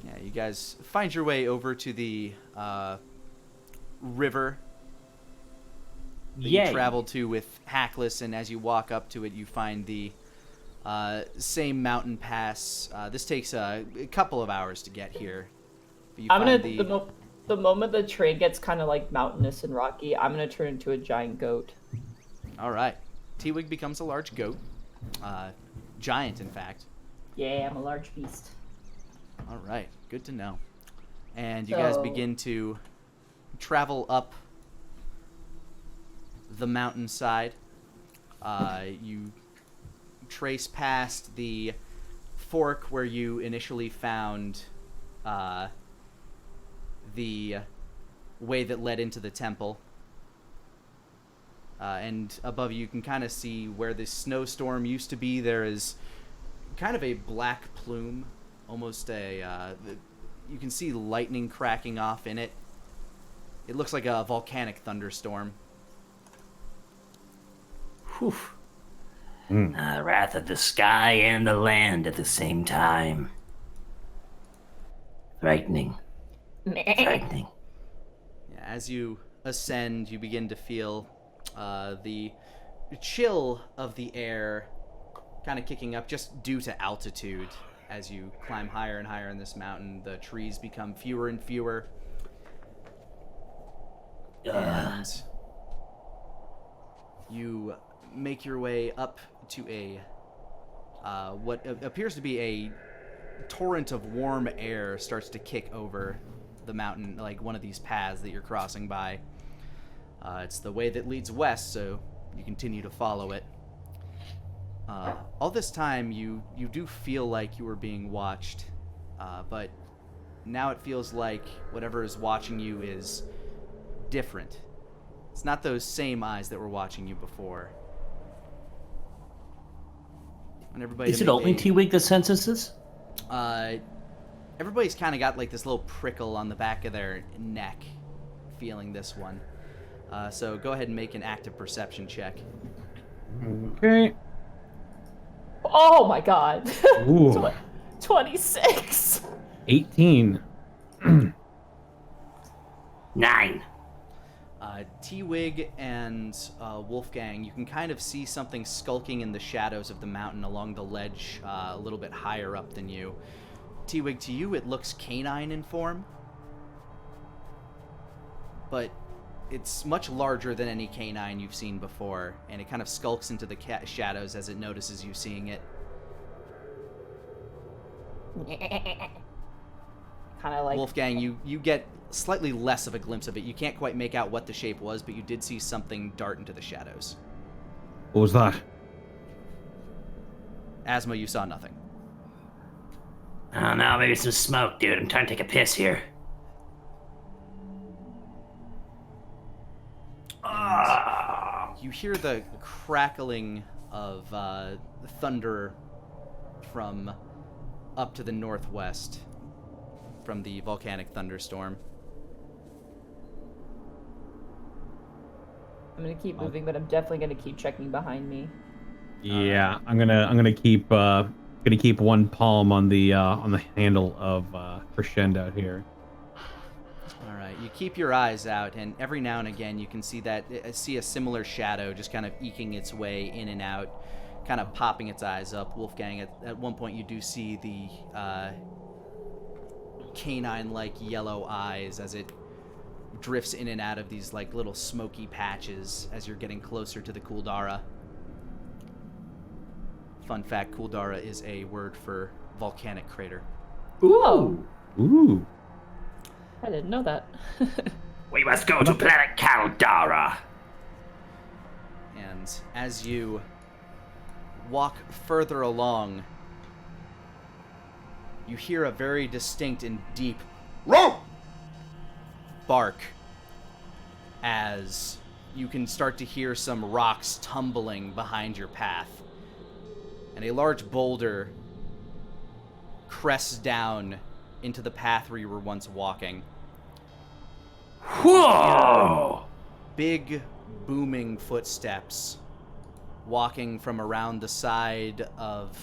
Yeah, you guys find your way over to the river that you traveled to with Hackless, and as you walk up to it, you find the same mountain pass. This takes a couple of hours to get here. But you I'm gonna find the moment the train gets kind of like mountainous and rocky, I'm gonna turn into a giant goat. All right. T-Wig becomes a large goat. Giant, in fact. Yeah, I'm a large beast. All right. Good to know. And you guys begin to travel up the mountainside. You trace past the fork where you initially found the way that led into the temple. And above you can kind of see where this snowstorm used to be. There is kind of a black plume, almost you can see lightning cracking off in it. It looks like a volcanic thunderstorm. Whew. Wrath of the sky and the land at the same time. Frightening. Frightening. Yeah, as you ascend, you begin to feel the chill of the air kind of kicking up just due to altitude. As you climb higher and higher in this mountain, the trees become fewer and fewer. And you make your way up to a what appears to be a torrent of warm air starts to kick over the mountain, like one of these paths that you're crossing by. It's the way that leads west, so you continue to follow it. All this time, you do feel like you were being watched, but now it feels like whatever is watching you is different. It's not those same eyes that were watching you before. And everybody Is it only T-Wig that senses this? Everybody's kind of got like this little prickle on the back of their neck, feeling this one. So go ahead and make an active perception check. Okay. Oh my god. Ooh. 26. 18. 9. T-Wig and Wolfgang, you can kind of see something skulking in the shadows of the mountain along the ledge a little bit higher up than you. T-Wig, to you it looks canine in form, but it's much larger than any canine you've seen before, and it kind of skulks into the shadows as it notices you seeing it. Kind of like Wolfgang, you get slightly less of a glimpse of it. You can't quite make out what the shape was, but you did see something dart into the shadows. What was that? Asmo, you saw nothing. I don't know, maybe some smoke, dude. I'm trying to take a piss here. You hear the crackling of thunder from up to the northwest from the volcanic thunderstorm. I'm gonna keep moving, but I'm definitely gonna keep checking behind me. Yeah, I'm gonna keep one palm on the handle of Crescendo here. All right, you keep your eyes out, and every now and again you can see a similar shadow just kind of eking its way in and out, kind of popping its eyes up. Wolfgang, at one point you do see the canine-like yellow eyes as it drifts in and out of these like little smoky patches as you're getting closer to the Kuldara. Fun fact, Kuldara is a word for volcanic crater. Ooh. Ooh. I didn't know that. We must go to planet Caldara. And as you walk further along, you hear a very distinct and deep bark as you can start to hear some rocks tumbling behind your path. And a large boulder crests down into the path where you were once walking. Whoa! Big, booming footsteps walking from around the side of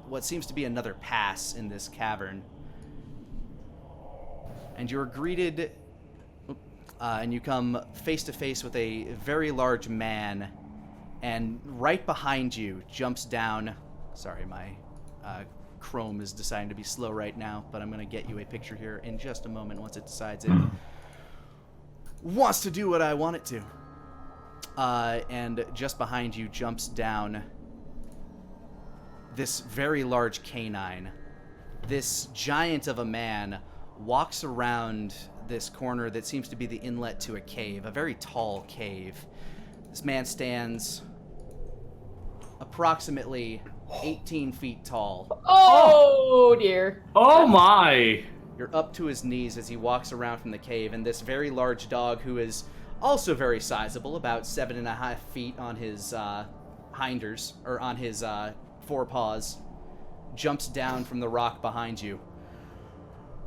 what seems to be another pass in this cavern. And you're greeted, and you come face to face with a very large man, and right behind you jumps down. Sorry, my Chrome is deciding to be slow right now, but I'm going to get you a picture here in just a moment once it decides it wants to do what I want it to. and just behind you jumps down this very large canine. This giant of a man walks around this corner that seems to be the inlet to a cave, a very tall cave. This man stands approximately 18 feet tall. Oh dear. Oh my! You're up to his knees as he walks around from the cave, and this very large dog, who is also very sizable, about 7.5 feet on his hinders, or on his forepaws, jumps down from the rock behind you.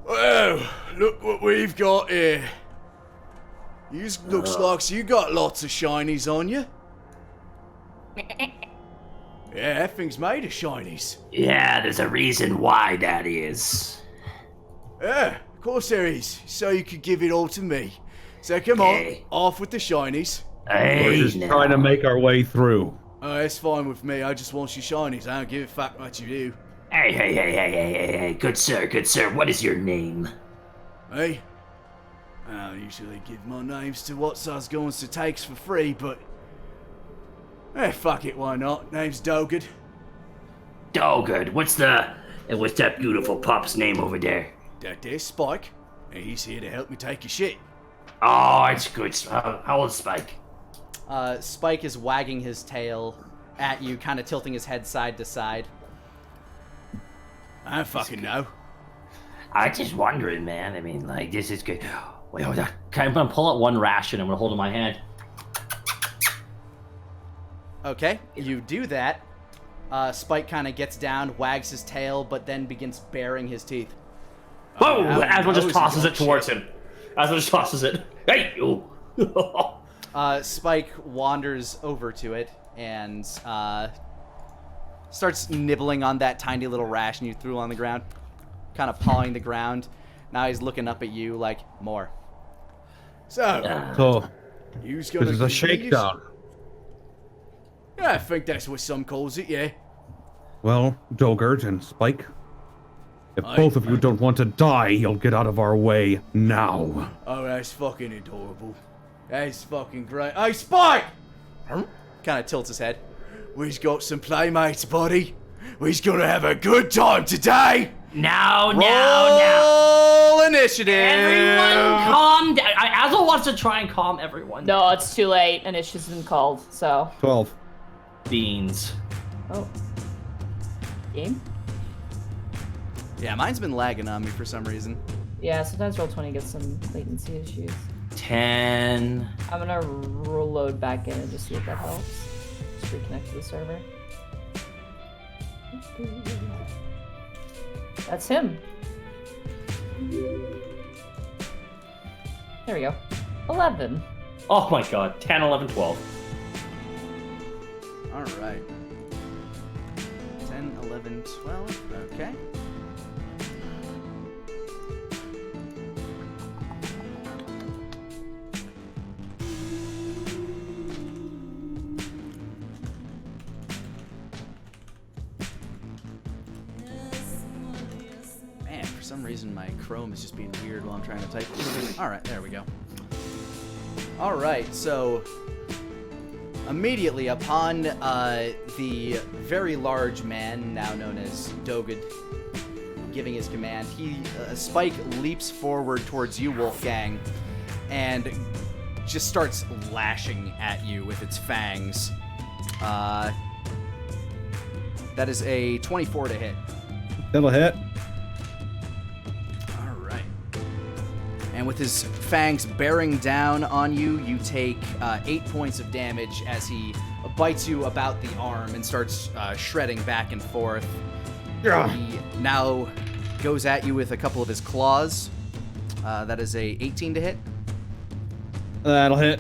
Well, look what we've got here. Looks like you got lots of shinies on you. Yeah, that thing's made of shinies. Yeah, there's a reason why that is. Yeah, of course there is. So you could give it all to me. So come on, off with the shinies. We're just trying to make our way through. Oh, that's fine with me. I just want your shinies. I don't give a fuck what you do. Hey, good sir, what is your name? Hey? I don't usually give my names to what I was going to takes for free, but... fuck it, why not? Name's Dogen. Dogen, what's that beautiful pup's name over there? That there's Spike, and he's here to help me take your shit. Oh, it's good. How old's Spike? Spike is wagging his tail at you, kind of tilting his head side to side. I don't fucking know. I'm just wondering, man. I mean, like, this is good. Wait, hold on. I'm gonna pull out one ration. I'm gonna hold it in my hand. Okay, you do that. Spike kind of gets down, wags his tail, but then begins baring his teeth. Whoa! Asmo just tosses it towards him. Asmo just tosses it. Hey! You! Spike wanders over to it and starts nibbling on that tiny little ration you threw on the ground, kind of pawing the ground. Now he's looking up at you like, more. So this is a shakedown. Yeah, I think that's what some calls it, yeah. Well, Dogen and Spike, if both of you don't want to die, you'll get out of our way now. Oh, that's fucking adorable. That's fucking great. Hey, Spike! Kind of tilts his head. We've got some playmates, buddy. We're gonna have a good time today. Now. Roll initiative. Everyone calm down. Asmo wants to try and calm everyone. No, it's too late. Initiative's been called, so. 12. Beans. Oh. Game? Yeah, mine's been lagging on me for some reason. Yeah, sometimes Roll20 gets some latency issues. 10. I'm gonna load back in and just see if that helps. Just reconnect to the server. That's him. There we go. 11. Oh my god. 10, 11, 12. All right. 10, 11, 12. Okay. Man, for some reason my Chrome is just being weird while I'm trying to type. All right, there we go. All right, so immediately upon the very large man, now known as Dogen, giving his command, Spike leaps forward towards you, Wolfgang, and just starts lashing at you with its fangs. That is a 24 to hit. That'll hit. All right. And with his fangs bearing down on you, you take 8 points of damage as he bites you about the arm and starts shredding back and forth. He now goes at you with a couple of his claws. That is a 18 to hit. That'll hit.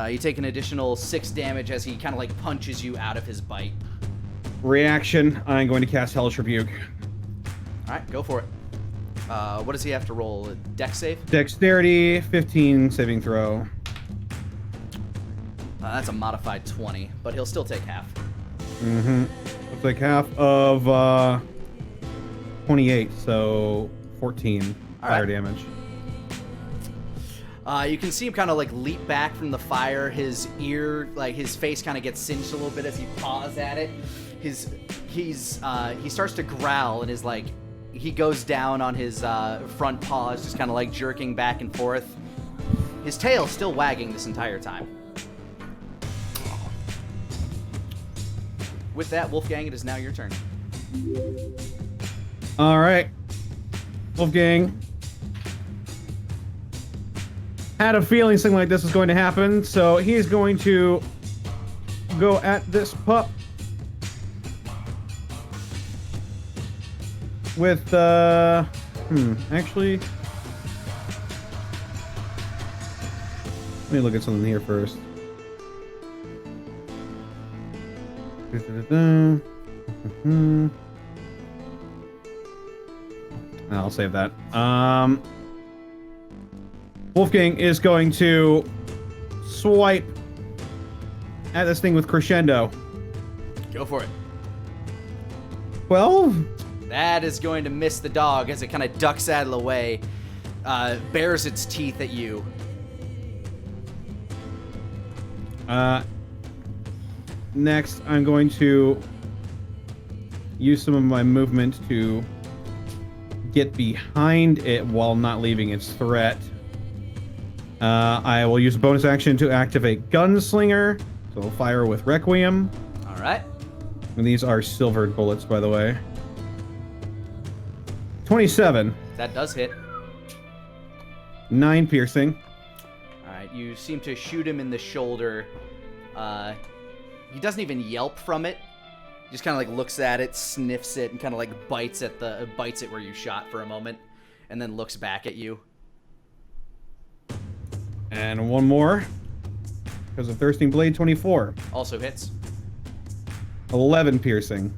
You take an additional 6 damage as he kind of like punches you out of his bite. Reaction, I'm going to cast Hellish Rebuke. All right, go for it. What does he have to roll? A dex save? Dexterity, 15 saving throw. That's a modified 20, but he'll still take half. Mm-hmm. Looks like half of 28, so 14 fire damage. You can see him kind of like leap back from the fire. His ear, like his face, kind of gets singed a little bit as he paws at it. He starts to growl and is like, he goes down on his front paws, just kind of like jerking back and forth. His tail still wagging this entire time. With that, Wolfgang, it is now your turn. All right. Wolfgang had a feeling something like this was going to happen, so he's going to go at this pup with actually, let me look at something here first. I'll save that. Wolfgang is going to swipe at this thing with Crescendo. Go for it. 12? That is going to miss the dog as it kind of ducks out of the way, bares its teeth at you. Next, I'm going to use some of my movement to get behind it while not leaving its threat. I will use a bonus action to activate Gunslinger, so I'll fire with Requiem. All right. And these are silvered bullets, by the way. 27. That does hit. 9 piercing. All right, you seem to shoot him in the shoulder. He doesn't even yelp from it. He just kind of like looks at it, sniffs it, and kind of like bites it where you shot for a moment, and then looks back at you. And one more. Because of Thirsting Blade, 24. Also hits. 11 piercing.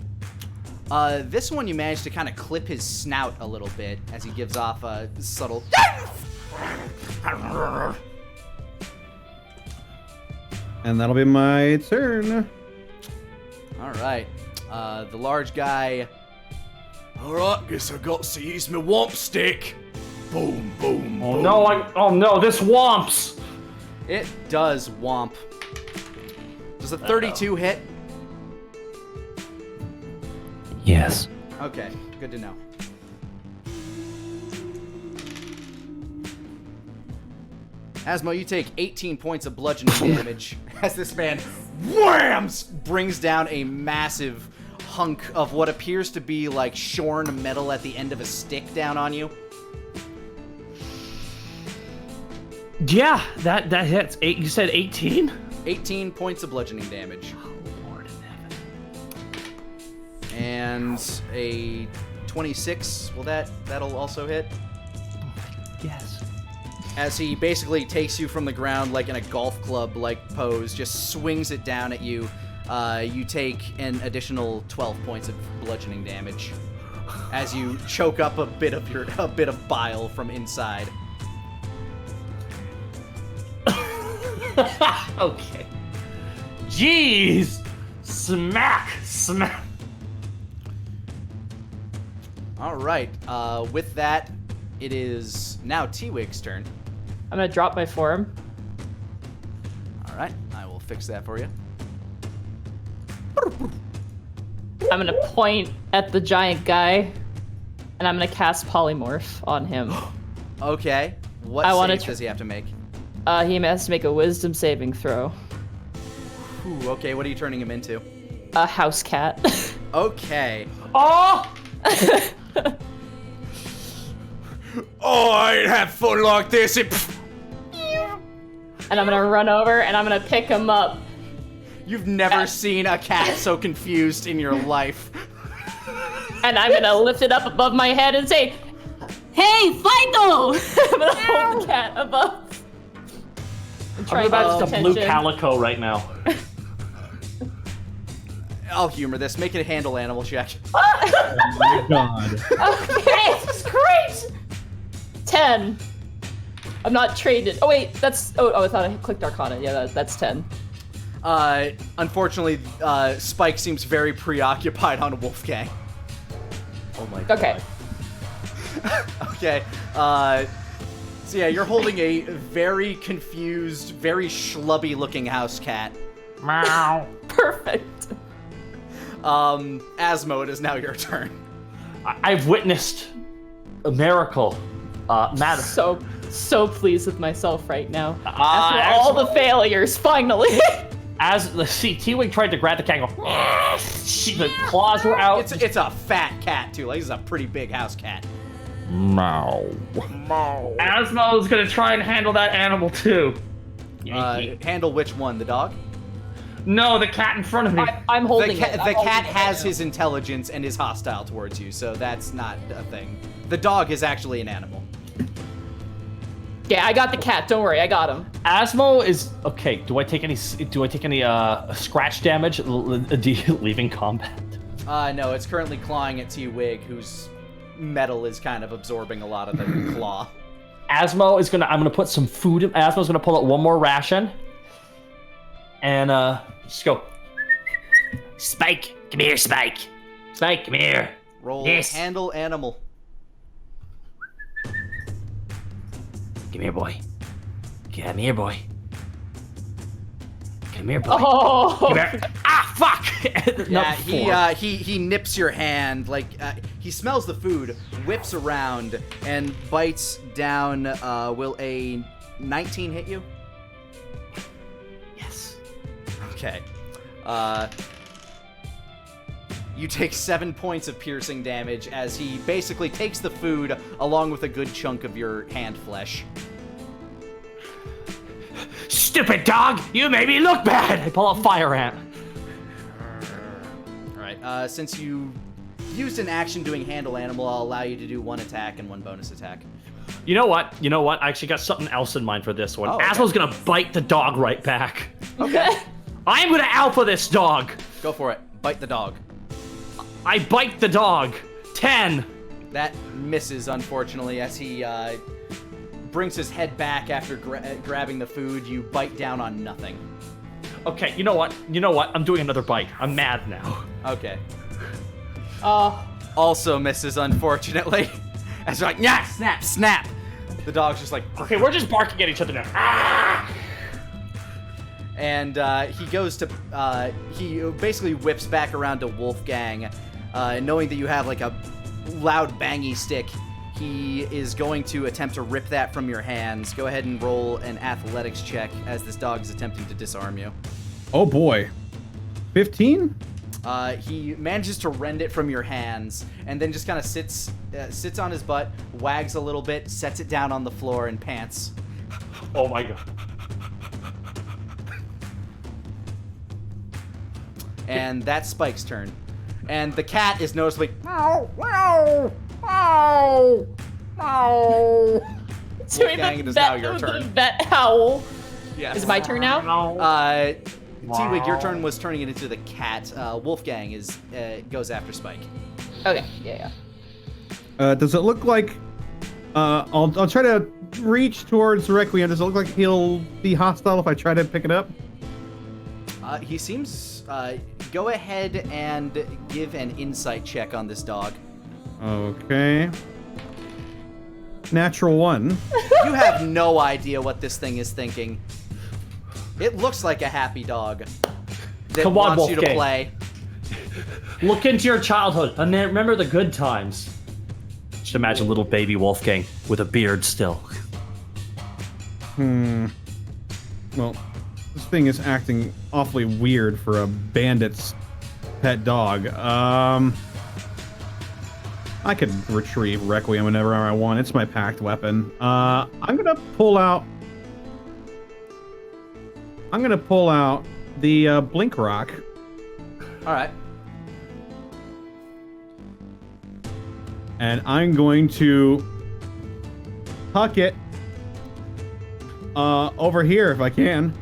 This one you managed to kind of clip his snout a little bit as he gives off a subtle... And that'll be my turn. All right. The large guy... Alright, guess I got to use my womp stick. Boom, boom, Oh boom. no, oh no, this womps! It does womp. Does a 32 hit? Yes. Okay, good to know. Asmo, you take 18 points of bludgeoning damage as this man whams brings down a massive hunk of what appears to be like shorn metal at the end of a stick down on you. Yeah, that hits. You said 18? 18 points of bludgeoning damage. Oh, Lord in heaven. And a 26, well that'll also hit. Yes. As he basically takes you from the ground like in a golf club like pose, just swings it down at you. You take an additional 12 points of bludgeoning damage as you choke up a bit of bile from inside. Okay. Jeez! Smack! All right. With that, it is now T-Wig's turn. I'm gonna drop my form. All right, I will fix that for you. I'm gonna point at the giant guy, and I'm gonna cast Polymorph on him. Okay. What I wanna save does he have to make? He has to make a Wisdom saving throw. Ooh, okay, what are you turning him into? A house cat. Okay. Oh! Oh, I ain't had fun like this. And I'm gonna run over and I'm gonna pick him up. You've never seen a cat so confused in your life. And I'm gonna lift it up above my head and say, "Hey, Fido!" I'm gonna hold the cat above. And try I'm and about get to blue attention. calico right now. I'll humor this. Make it a handle animal check. Oh my god. Okay, this is great. 10. I'm not traded. Oh wait, that's. Oh, I thought I clicked Arcana. Yeah, that's 10. Unfortunately, Spike seems very preoccupied on Wolfgang. Oh my god. Okay. Okay. So yeah, you're holding a very confused, very schlubby-looking house cat. Meow. Perfect. Asmo, it is now your turn. I've witnessed a miracle. Madam. So pleased with myself right now. Ah, After all the failures, finally. As the T-Wing tried to grab the cat, and go, the claws were out. It's a fat cat too. Like, this is a pretty big house cat. Asmo's gonna try and handle that animal too. Handle which one? The dog? No, the cat in front of me. I'm holding The it. I'm holding cat it has right now. his intelligence and is hostile towards you, so that's not a thing. The dog is actually an animal. Yeah, I got the cat. Don't worry, I got him. Asmo is okay. Do I take any scratch damage leaving combat? No, it's currently clawing at T-Wig, whose metal is kind of absorbing a lot of the claw. Asmo is gonna. I'm gonna put some food. Asmo's gonna pull out one more ration, and just go. Spike, come here, Spike. Spike, come here. Roll Yes. handle animal. Come here, boy. Come here, boy. Come here, boy. Oh, Come here. Ah, fuck! Yeah, he nips your hand, like, he smells the food, whips around, and bites down. Will a 19 hit you? Yes. Okay. You take 7 points of piercing damage as he basically takes the food along with a good chunk of your hand flesh. Stupid dog! You made me look bad! I pull out fire ant. Alright, since you used an action doing handle animal, I'll allow you to do 1 attack and 1 bonus attack. You know what? I actually got something else in mind for this one. Oh, okay. Asmo's gonna bite the dog right back. Okay. I'm gonna alpha this dog! Go for it. Bite the dog. I bite the dog. 10. That misses, unfortunately, as he brings his head back after grabbing the food. You bite down on nothing. Okay, you know what? I'm doing another bite. I'm mad now. Okay. oh, Also misses, unfortunately. As you're like, yeah, snap, snap. The dog's just like, Okay, we're just barking at each other now. Ah! and he goes to, he basically whips back around to Wolfgang, knowing that you have like a loud bangy stick. He is going to attempt to rip that from your hands. Go ahead and roll an athletics check as this dog is attempting to disarm you. Oh boy. 15? He manages to rend it from your hands, and then just kind of sits on his butt, wags a little bit, sets it down on the floor, and pants. Oh my god. And that's Spike's turn. And the cat is noticeably, Wolfgang, it is now your turn. Vet howl. Yes. Is it my turn now? T-Wig, your turn was turning it into the cat. Wolfgang goes after Spike. Okay, yeah. Does it look like... I'll try to reach towards Requiem. Does it look like he'll be hostile if I try to pick it up? He seems... go ahead and give an insight check on this dog. Okay. Natural 1. You have no idea what this thing is thinking. It looks like a happy dog that Come on, wants you to Wolfgang. play. Look into your childhood and then remember the good times. Just imagine little baby Wolfgang with a beard still. Well, this thing is acting awfully weird for a bandit's pet dog. I could retrieve Requiem whenever I want. It's my packed weapon. I'm gonna pull out the Blink Rock. All right. And I'm going to huck it over here if I can.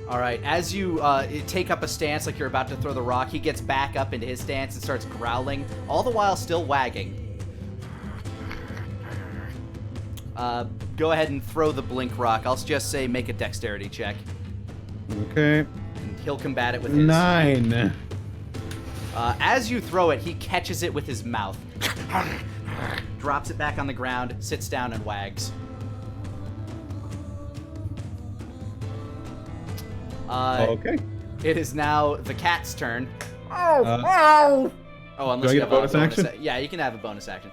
All right. As you take up a stance like you're about to throw the rock, he gets back up into his stance and starts growling, all the while still wagging. Go ahead and throw the blink rock. I'll just say make a dexterity check. Okay. And he'll combat it with his... 9. As you throw it, he catches it with his mouth. Drops it back on the ground, sits down, and wags. Okay. It is now the cat's turn. Uh, Oh, unless do I you get have a bonus action? Yeah, you can have a bonus action.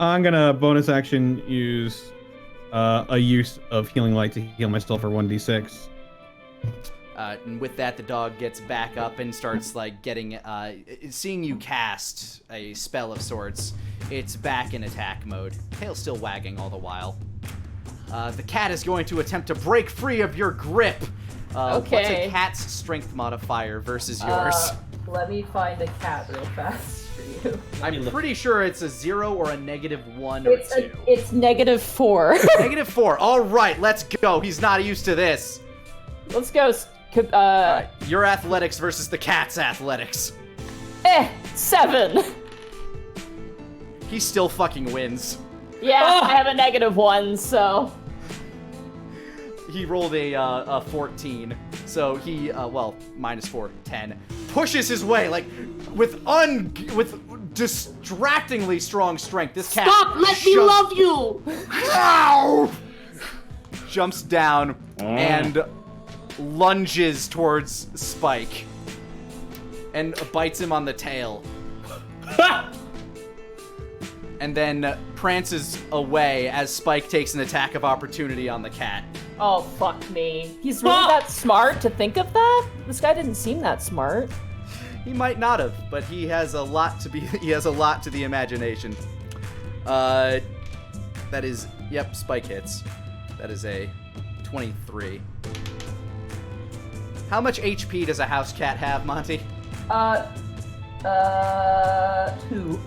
I'm gonna bonus action use a use of healing light to heal myself for 1d6. And with that, the dog gets back up and starts like getting, seeing you cast a spell of sorts. It's back in attack mode. Tail still wagging all the while. The cat is going to attempt to break free of your grip. What's a cat's strength modifier versus yours? Let me find a cat real fast for you. I'm pretty sure it's a 0 or a -1 or 2. It's -4. -4. All right, let's go. He's not used to this. Let's go. Your athletics versus the cat's athletics. 7. He still fucking wins. Yeah, I have a -1, so. He rolled a 14, so he -4, 10. Pushes his way like with distractingly strong strength. This cat. Stop! Let me love you! Ow! Jumps down and lunges towards Spike and bites him on the tail. And then prances away as Spike takes an attack of opportunity on the cat. Oh, fuck me. He's really that smart to think of that? This guy didn't seem that smart. He might not have, but he has a lot to the imagination. That is, yep, Spike hits. That is a 23. How much HP does a house cat have, Monty? 2.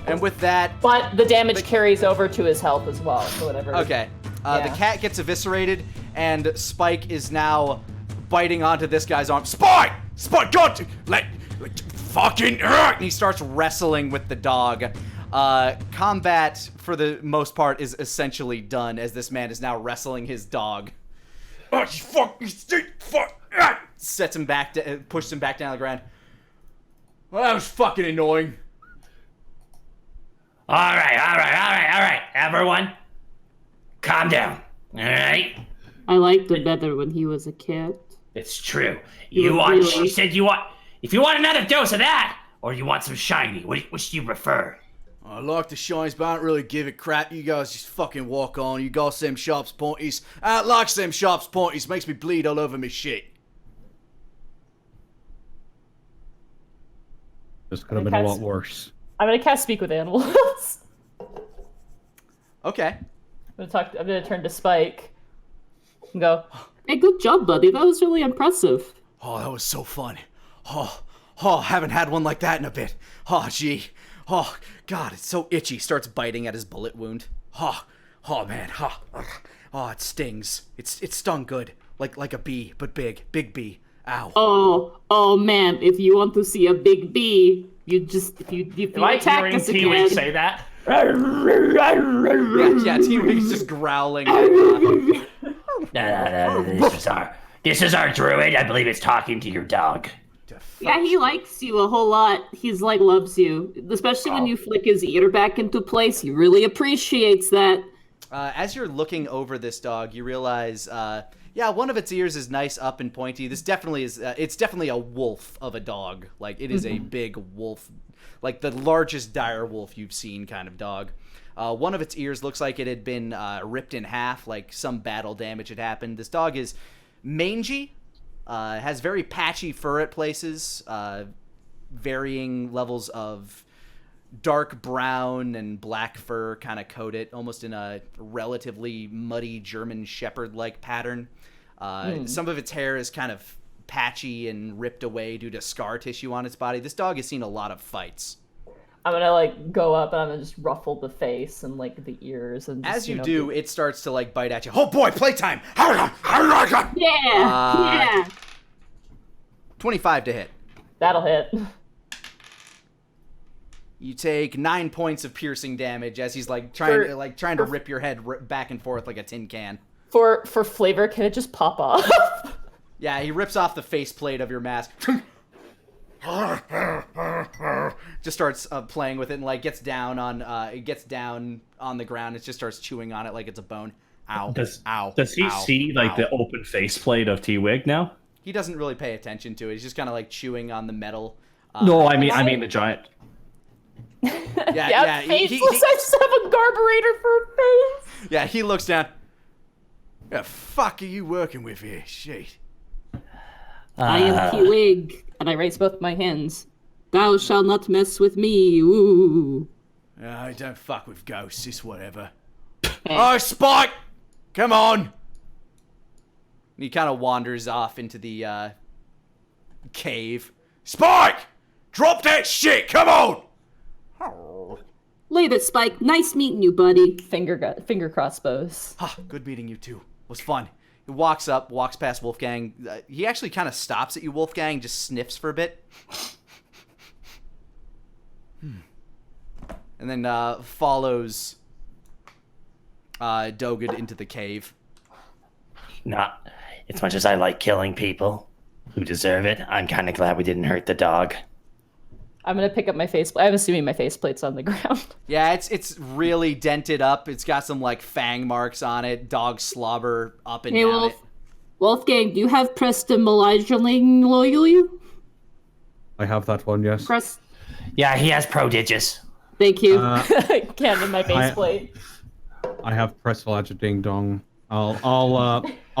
And with that... But the damage carries over to his health as well, so whatever. Okay. The cat gets eviscerated, and Spike is now biting onto this guy's arm. Spike! Spike, don't! Fucking... And he starts wrestling with the dog. Combat, for the most part, is essentially done, as this man is now wrestling his dog. Oh, fuck! Sets him back, pushes him back down the ground. Well, that was fucking annoying. All right, everyone. Calm down, all right? I liked it better when he was a cat. It's true. Really? She said you want, if you want another dose of that, or you want some shiny, which do you prefer? I like the shines, but I don't really give a crap. You guys just fucking walk on. You got them sharps pointies. I like them sharps pointies. Makes me bleed all over me shit. This could have been a lot worse. I'm gonna cast Speak with Animals. Okay. I'm gonna turn to Spike and go, Hey, good job, buddy. That was really impressive. Oh, that was so fun. Oh, haven't had one like that in a bit. Oh, gee. Oh, God, it's so itchy. Starts biting at his bullet wound. Oh, man. Oh, it stings. It stung good. Like a bee, but big bee. Ow. Oh man, if you want to see a big bee, if you Am I attack hearing us T-Wing again. say that? Yeah, T-Wing's just growling. No, this is our druid. I believe it's talking to your dog. Yeah, he likes you a whole lot. He's like loves you, especially when you flick his ear back into place. He really appreciates that. As you're looking over this dog, you realize, one of its ears is nice, up and pointy. This definitely is. It's definitely a wolf of a dog. Like it is a big wolf, like the largest dire wolf you've seen, kind of dog. One of its ears looks like it had been ripped in half, like some battle damage had happened. This dog is mangy, has very patchy fur at places, varying levels of dark brown and black fur kind of coat it, almost in a relatively muddy German Shepherd-like pattern. Some of its hair is kind of patchy and ripped away due to scar tissue on its body. This dog has seen a lot of fights. I'm gonna go up and I'm gonna just ruffle the face and the ears and just, as you do, it starts to bite at you. Oh boy, playtime! Yeah. 25 to hit. That'll hit. You take 9 points of piercing damage as he's trying to rip your head back and forth like a tin can. For flavor, can it just pop off? Yeah, he rips off the faceplate of your mask. Just starts playing with it and gets down on the ground. It just starts chewing on it like it's a bone. ow, Does ow. he ow, see like ow. the open faceplate of T-Wig now? He doesn't really pay attention to it. He's just kind of like chewing on the metal. No, I mean the giant. Yeah, faceless. I just have a carburetor for a face. Yeah, he looks down. The fuck are you working with here? Shit. I am T-Wig, and I raise both my hands. Thou shalt not mess with me, ooh. I don't fuck with ghosts, it's whatever. Oh, Spike! Come on! And he kind of wanders off into the cave. Spike! Drop that shit, come on! Later, Spike. Nice meeting you, buddy. Finger crossbows. Ah, good meeting you too. It was fun. He walks past Wolfgang. He actually kind of stops at you, Wolfgang, just sniffs for a bit. And then follows Dogen into the cave. Not as much as I like killing people who deserve it. I'm kind of glad we didn't hurt the dog. I'm gonna pick up my faceplate. I'm assuming my faceplate's on the ground. Yeah, it's really dented up. It's got some like fang marks on it, dog slobber up and Hey, down it. Wolfgang, do you have Prestamalizing loyal? I have that one, yes. Press. Yeah, he has prodigious. Thank you. Can't in my faceplate. I have Pressalage Ding Dong. I'll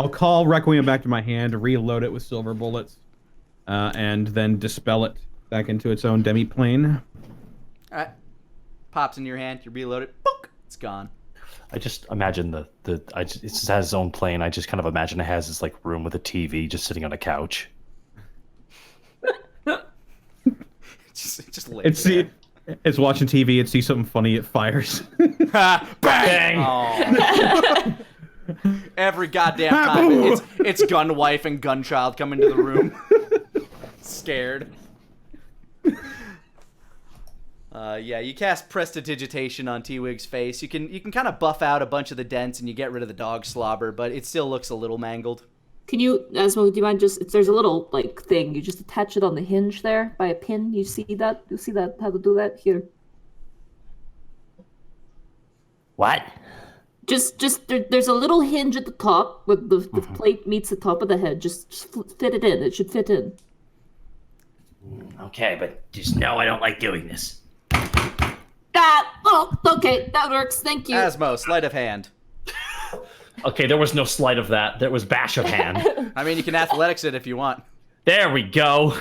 call Requiem back to my hand, reload it with silver bullets, and then dispel it back into its own demi-plane. Alright. Pops in your hand, you reload it, book, it's gone. I just imagine it just has its own plane. I just kind of imagine it has this like room with a TV just sitting on a couch. Just lays there. It's watching TV, it sees something funny, it fires. Bang! Oh. Every goddamn time it's gun wife and gun child come into the room. Scared. Yeah, you cast Prestidigitation on T-Wig's face. You can kind of buff out a bunch of the dents and you get rid of the dog slobber, but it still looks a little mangled. Can you, Asmo, do you mind there's a little, like, thing. You just attach it on the hinge there by a pin. You see that? You see that? How to do that? Here. What? There's a little hinge at the top where the plate meets the top of the head. Just fit it in. It should fit in. Okay, but just know I don't like doing this. Oh, okay. That works. Thank you. Asmo, sleight of hand. Okay, there was no sleight of that. There was bash of hand. I mean, you can athletics it if you want. There we go.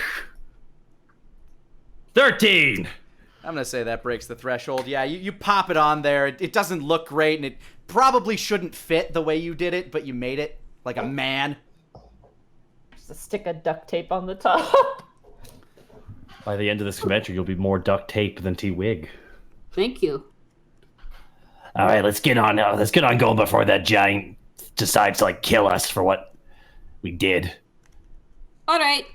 13. I'm going to say that breaks the threshold. Yeah, you pop it on there. It doesn't look great, and it probably shouldn't fit the way you did it, but you made it like a man. Just a stick of duct tape on the top. By the end of this convention, you'll be more duct tape than T-Wig. Thank you. All right, let's get on going before that giant decides to like kill us for what we did. All right.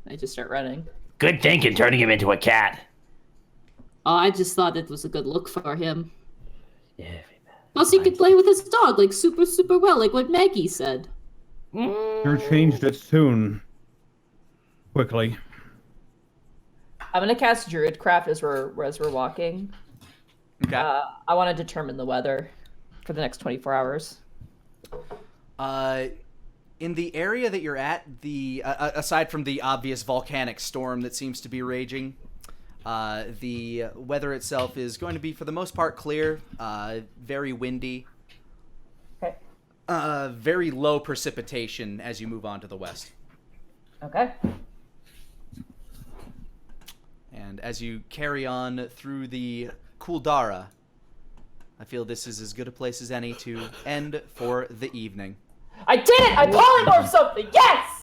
I just start running. Good thinking, turning him into a cat. Oh, I just thought it was a good look for him. Yeah. Plus, he could play with his dog, like, super, super well, like what Maggie said. Sure changed its tune quickly. I'm gonna cast Druidcraft as we're walking. Okay. I want to determine the weather for the next 24 hours. In the area that you're at, aside from the obvious volcanic storm that seems to be raging, the weather itself is going to be, for the most part, clear, very windy, Okay. very low precipitation as you move on to the west. Okay. And as you carry on through the Kuldara, I feel this is as good a place as any to end for the evening. I did it! I polymorphed something! Yes!